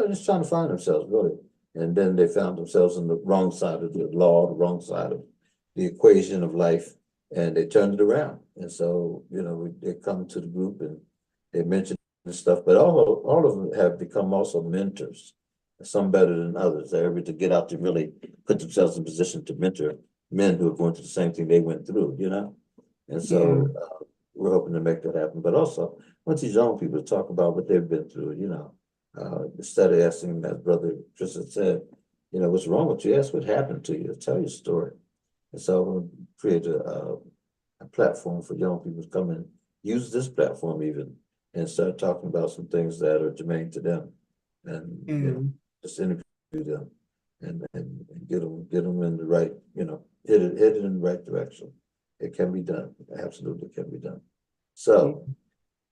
just trying to find themselves, really. And then they found themselves on the wrong side of the law, the wrong side of the equation of life, and they turned it around. And so, they come to the group and they mention this stuff, but all of them have become also mentors, some better than others. They're able to get out to really put themselves in position to mentor men who are going through the same thing they went through, And so we're hoping to make that happen. But also, once these young people talk about what they've been through, instead of asking, as Brother Tristan said, what's wrong with you? Ask what happened to you. Tell your story. And so I want to create a platform for young people to come and use this platform even and start talking about some things that are germane to them, and just interview them and get them in the right, hit it in the right direction. It can be done. Absolutely can be done. So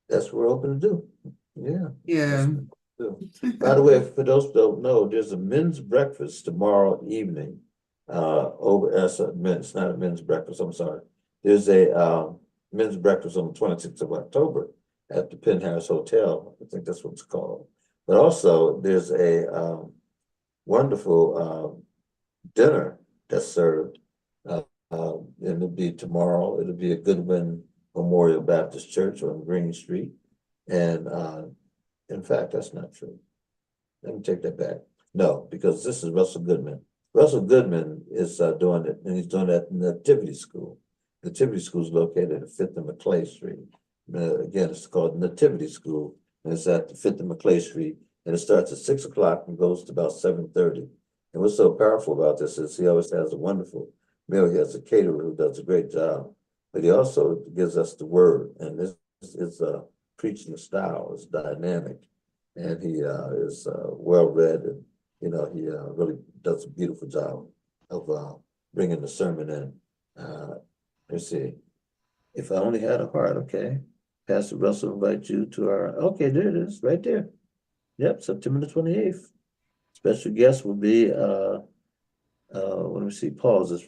that's what we're hoping to do. Yeah. Yeah. By the way, for those who don't know, there's a men's breakfast tomorrow evening. Over as a men's, not a men's breakfast, I'm sorry. There's a men's breakfast on the 26th of October at the Penthouse Hotel. I think that's what it's called. But also there's a wonderful dinner that's served. And it'll be tomorrow. It'll be at Goodwin Memorial Baptist Church on Green Street. And in fact, that's not true. Let me take that back. No, because this is Russell Goodman. Russell Goodman is doing it, and he's doing it at Nativity School. Nativity School is located at 5th and Maclay Street. Again, it's called Nativity School, and it's at 5th and Maclay Street, and it starts at 6 o'clock and goes to about 7:30. And what's so powerful about this is he always has a wonderful meal. He has a caterer who does a great job, but he also gives us the word, and this is preaching style is dynamic, and he is well read, and he really does a beautiful job of bringing the sermon in. Let's see. If I only had a heart, okay. Pastor Russell invite you to our. Okay, there it is, right there. Yep, September the 28th. Special guest will be let me see, Paul's this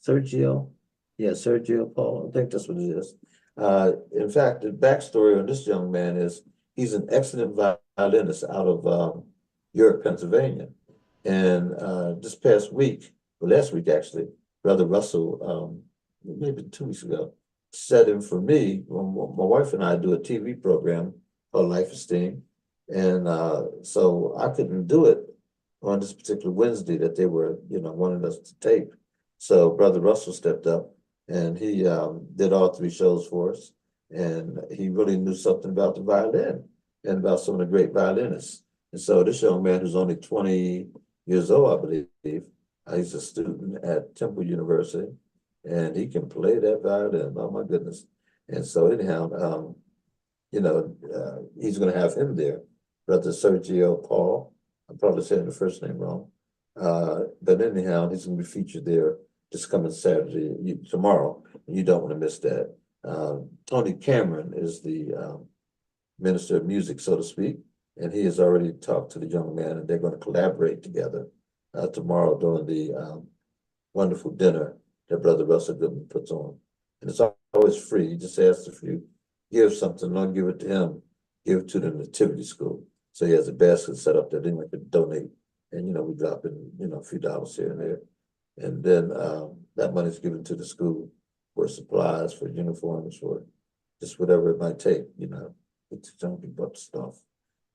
Sergio. Yeah, Sergio Paul. I think that's what it is. In fact, the backstory on this young man is he's an excellent violinist out of York, Pennsylvania. And this past week, well, last week actually, Brother Russell, maybe 2 weeks ago, set in for me. My wife and I do a TV program called Life Esteem. And so I couldn't do it on this particular Wednesday that they were, wanting us to tape. So Brother Russell stepped up and he did all 3 shows for us. And he really knew something about the violin and about some of the great violinists. And so this young man who's only 20 years old, I believe, he's a student at Temple University, and he can play that violin. Oh my goodness. And so anyhow, he's going to have him there, Brother Sergio Paul. I'm probably saying the first name wrong. But anyhow, he's going to be featured there this coming Saturday, tomorrow. And you don't want to miss that. Tony Cameron is the minister of music, so to speak. And he has already talked to the young man, and they're going to collaborate together tomorrow during the wonderful dinner that Brother Russell Goodman puts on. And it's always free. He just asks if you give something, don't give it to him, give it to the Nativity School. So he has a basket set up that anyone can donate. And, we drop in, a few dollars here and there. And then that money is given to the school for supplies, for uniforms, for just whatever it might take, it's young people up to stuff.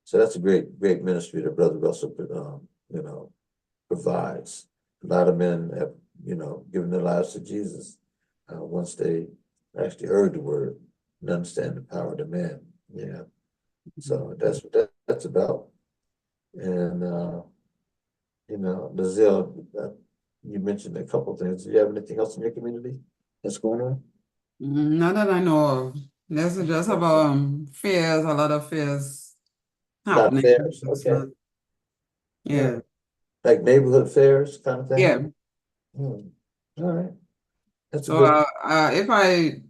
So that's a great ministry that Brother Russell, provides. A lot of men have, given their lives to Jesus once they actually heard the word and understand the power of the man. Yeah. So that's what that's about. And, Lizelle, you mentioned a couple things. Do you have anything else in your community that's going on? Not that I know of. This is just about fairs, a lot of fairs Not happening. fairs, It's okay. not- yeah. Like neighborhood fairs kind of thing? Yeah. All right. That's a So good. if I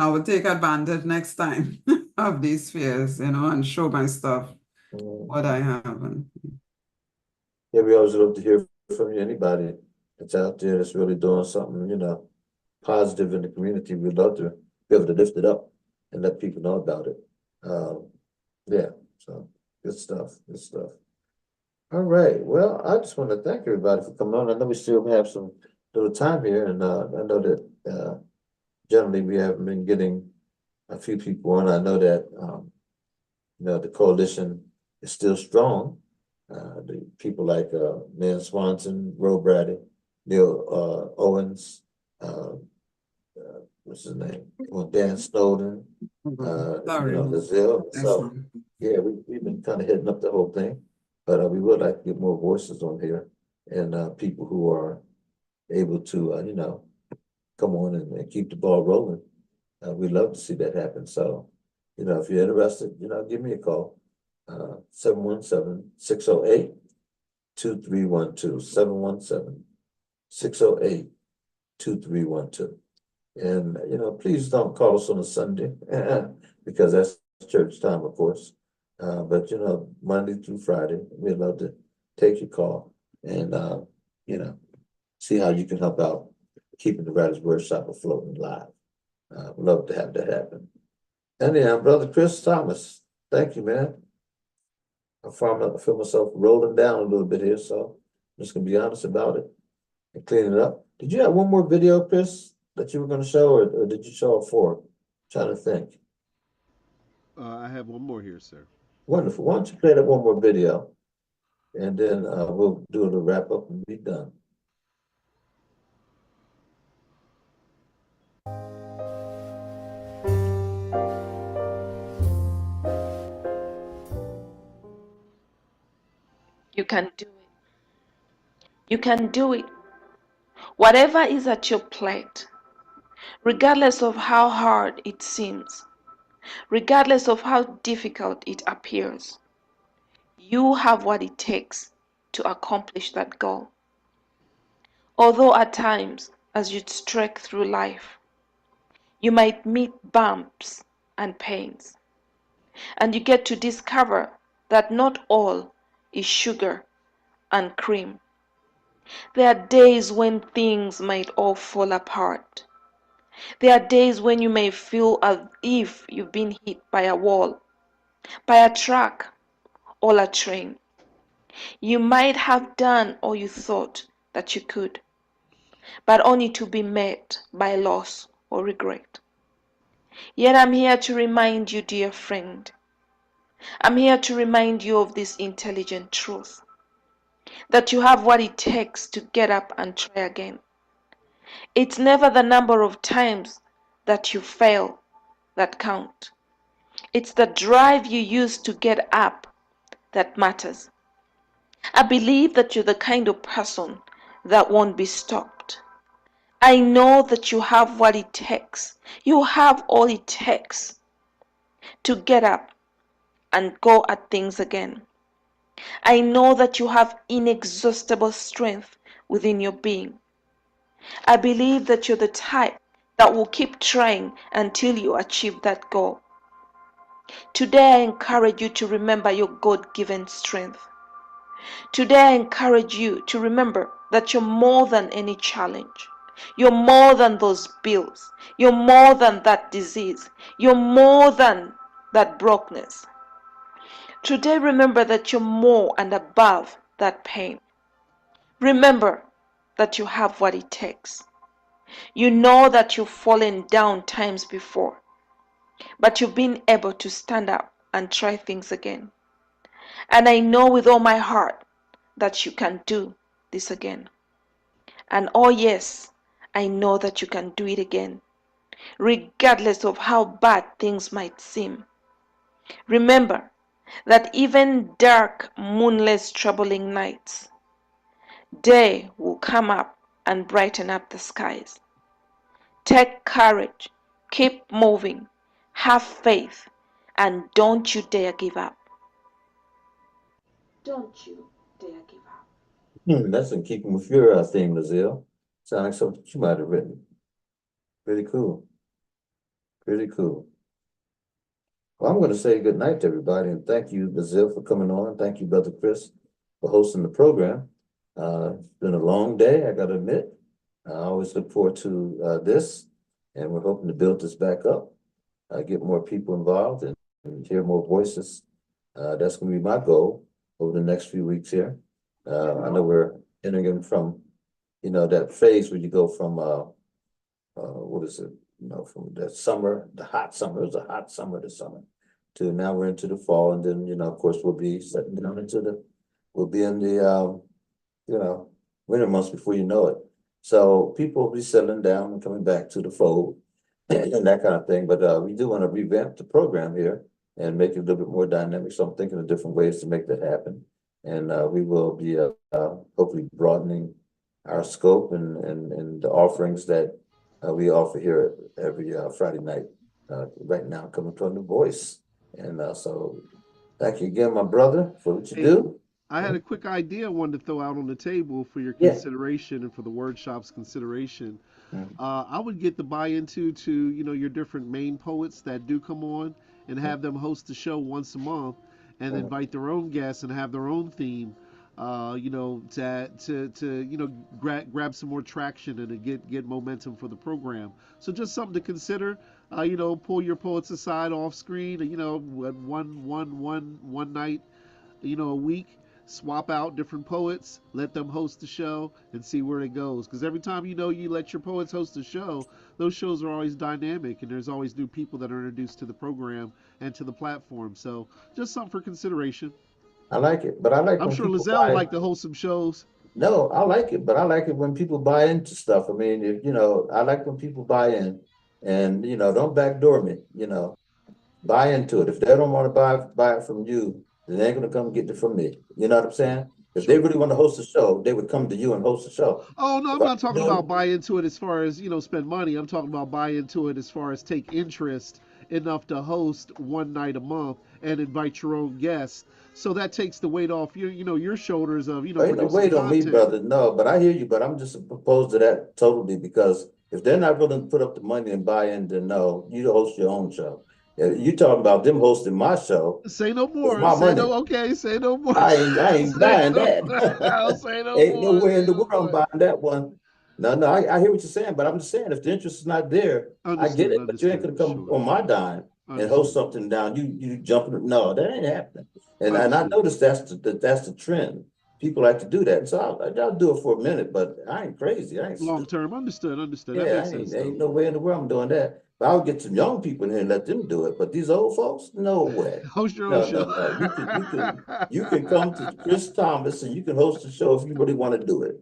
will take advantage next time of these fairs, and show my stuff, what I have. Yeah, we always love to hear from you. Anybody that's out there that's really doing something, positive in the community, we'd love to be able to lift it up and let people know about it. Yeah, so good stuff, good stuff. All right, well, I just want to thank everybody for coming on. I know we still have some little time here, and I know that generally we haven't been getting a few people on. I know that the coalition is still strong. The people like Nan Swanson, Ro Brady, Neil Owens, what's his name? Well, Dan Snowden, Lizelle. So yeah, we've been kind of heading up the whole thing, but we would like to get more voices on here and people who are able to come on and keep the ball rolling. We'd love to see that happen. So, if you're interested, give me a call. 717-608-2312, 717-608-2312. 2312. And, please don't call us on a Sunday because that's church time, of course. But, Monday through Friday, we'd love to take your call and, see how you can help out keeping the Writers Workshop afloat and live. We'd love to have that happen. Anyhow, Brother Chris Thomas, thank you, man. I feel myself rolling down a little bit here, so I'm just going to be honest about it and clean it up. Did you have one more video, Chris, that you were going to show, or did you show it four? Trying to think. I have one more here, sir. Wonderful. Why don't you play that one more video, and then we'll do a little wrap up and be done. You can do it. You can do it. Whatever is at your plate, regardless of how hard it seems, regardless of how difficult it appears, you have what it takes to accomplish that goal. Although at times, as you trek through life, you might meet bumps and pains, and you get to discover that not all is sugar and cream. There are days when things might all fall apart. There are days when you may feel as if you've been hit by a wall, by a truck, or a train. You might have done all you thought that you could, but only to be met by loss or regret. Yet I'm here to remind you, dear friend, I'm here to remind you of this intelligent truth, that you have what it takes to get up and try again. It's never the number of times that you fail that count. It's the drive you use to get up that matters. I believe that you're the kind of person that won't be stopped. I know that you have what it takes. You have all it takes to get up and go at things again. I know that you have inexhaustible strength within your being. I believe that you're the type that will keep trying until you achieve that goal. Today I encourage you to remember your God-given strength. Today I encourage you to remember that you're more than any challenge. You're more than those bills. You're more than that disease. You're more than that brokenness. Today remember that you're more and above that pain. Remember that you have what it takes. You know that you've fallen down times before, but you've been able to stand up and try things again. And I know with all my heart that you can do this again. And oh yes, I know that you can do it again, regardless of how bad things might seem. Remember that even dark, moonless, troubling nights, day will come up and brighten up the skies. Take courage, keep moving, have faith, and don't you dare give up. Don't you dare give up. That's in keeping with your theme, Lazille. Sounds like something you might have written. Pretty cool. Pretty cool. Well, I'm going to say good night to everybody, and thank you, Lazille, for coming on. Thank you, Brother Chris, for hosting the program. It's been a long day, I got to admit. I always look forward to this, and we're hoping to build this back up, get more people involved, and hear more voices. That's going to be my goal over the next few weeks here. I know we're entering from, that phase where you go from, what is it? From the summer, the hot summer, it was a hot summer this summer, to now we're into the fall, and then, of course, we'll be setting down we'll be in the, winter months before you know it. So people will be settling down and coming back to the fold and that kind of thing. But we do want to revamp the program here and make it a little bit more dynamic. So I'm thinking of different ways to make that happen. And we will be hopefully broadening our scope and the offerings that we offer here every Friday night. Right now, coming from The Voice. And so thank you again, my brother, for what you do. I had a quick idea I wanted to throw out on the table for your Yeah. consideration and for the Wordshop's consideration. Mm, I would get the buy into to your different main poets that do come on and mm, have them host the show once a month and mm. invite their own guests and have their own theme. To grab some more traction and to get momentum for the program. So just something to consider. Pull your poets aside off screen. One night a week, swap out different poets, let them host the show, and see where it goes. Because every time you let your poets host a show, those shows are always dynamic, and there's always new people that are introduced to the program and to the platform. So just something for consideration. I like it, but I like I'm when sure people Lizelle would buy. like to host some shows. No, I like it, but I like it when people buy into stuff. I mean, if, I like when people buy in, and don't backdoor me. Buy into it. If they don't want to buy it from you, then they're gonna come get it from me. You know what I'm saying? If they Sure. really want to host a show, they would come to you and host a show. Oh no, If I'm I not talking do about buy into it as far as spend money. I'm talking about buy into it as far as take interest enough to host one night a month and invite your own guests. So that takes the weight off your shoulders of ain't no producing weight on me, content. brother. No, but I hear you. But I'm just opposed to that totally because if they're not willing to put up the money and buy in, then no, you host your own show. You talking about them hosting my show Say no with more. my Say money. no. Okay. Say no more. I ain't say buying no. that. Say no Ain't more. nowhere Say in the no world I'm more. buying that one. No, no, I hear what you're saying, but I'm just saying if the interest is not there, I get Understood. it, but you ain't gonna Understood. come Sure. on my dime and host Understood. something down. You jumping. No, that ain't happening. And I Understood. noticed that's the trend. People like to do that. So I'll do it for a minute, but I ain't crazy. I ain't Long stupid. term. Understood. Understood. That Yeah, makes I ain't sense though. ain't no way in the world I'm doing that. But I'll get some young people in here and let them do it. But these old folks, no way. Host your own No, show. no, no. You can come to Chris Thomas and you can host a show if you really want to do it.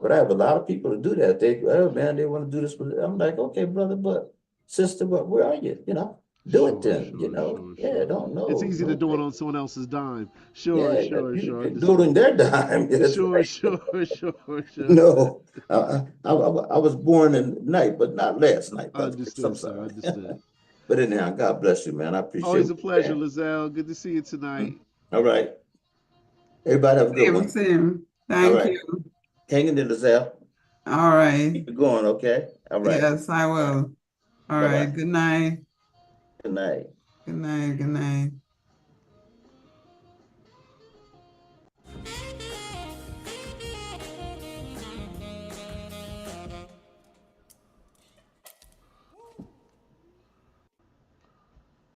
But I have a lot of people to do that. Oh man, they want to do this. I'm like, okay, brother, but sister, but where are you? Do it Sure, then. sure, sure, Yeah, sure. don't It's know. easy to No do it way. on someone else's dime. Sure, Yeah, sure, you sure. can do it Understood. on their dime. That's Sure, right. sure, sure, sure. No, I was born in night, but not last night, brother. I'm Understood, sir. sorry. Understood. But anyhow, God bless you, man. I appreciate Always what a you're pleasure, saying. Lizelle. Good to see you tonight. All right. Everybody have a good Same, one. same. All Thank right. you. Hang in there, Lizelle. All right. Keep it going, okay? All right. Yes, I All right. will. All right. Bye-bye. Good night. Good night. Good night. Good night.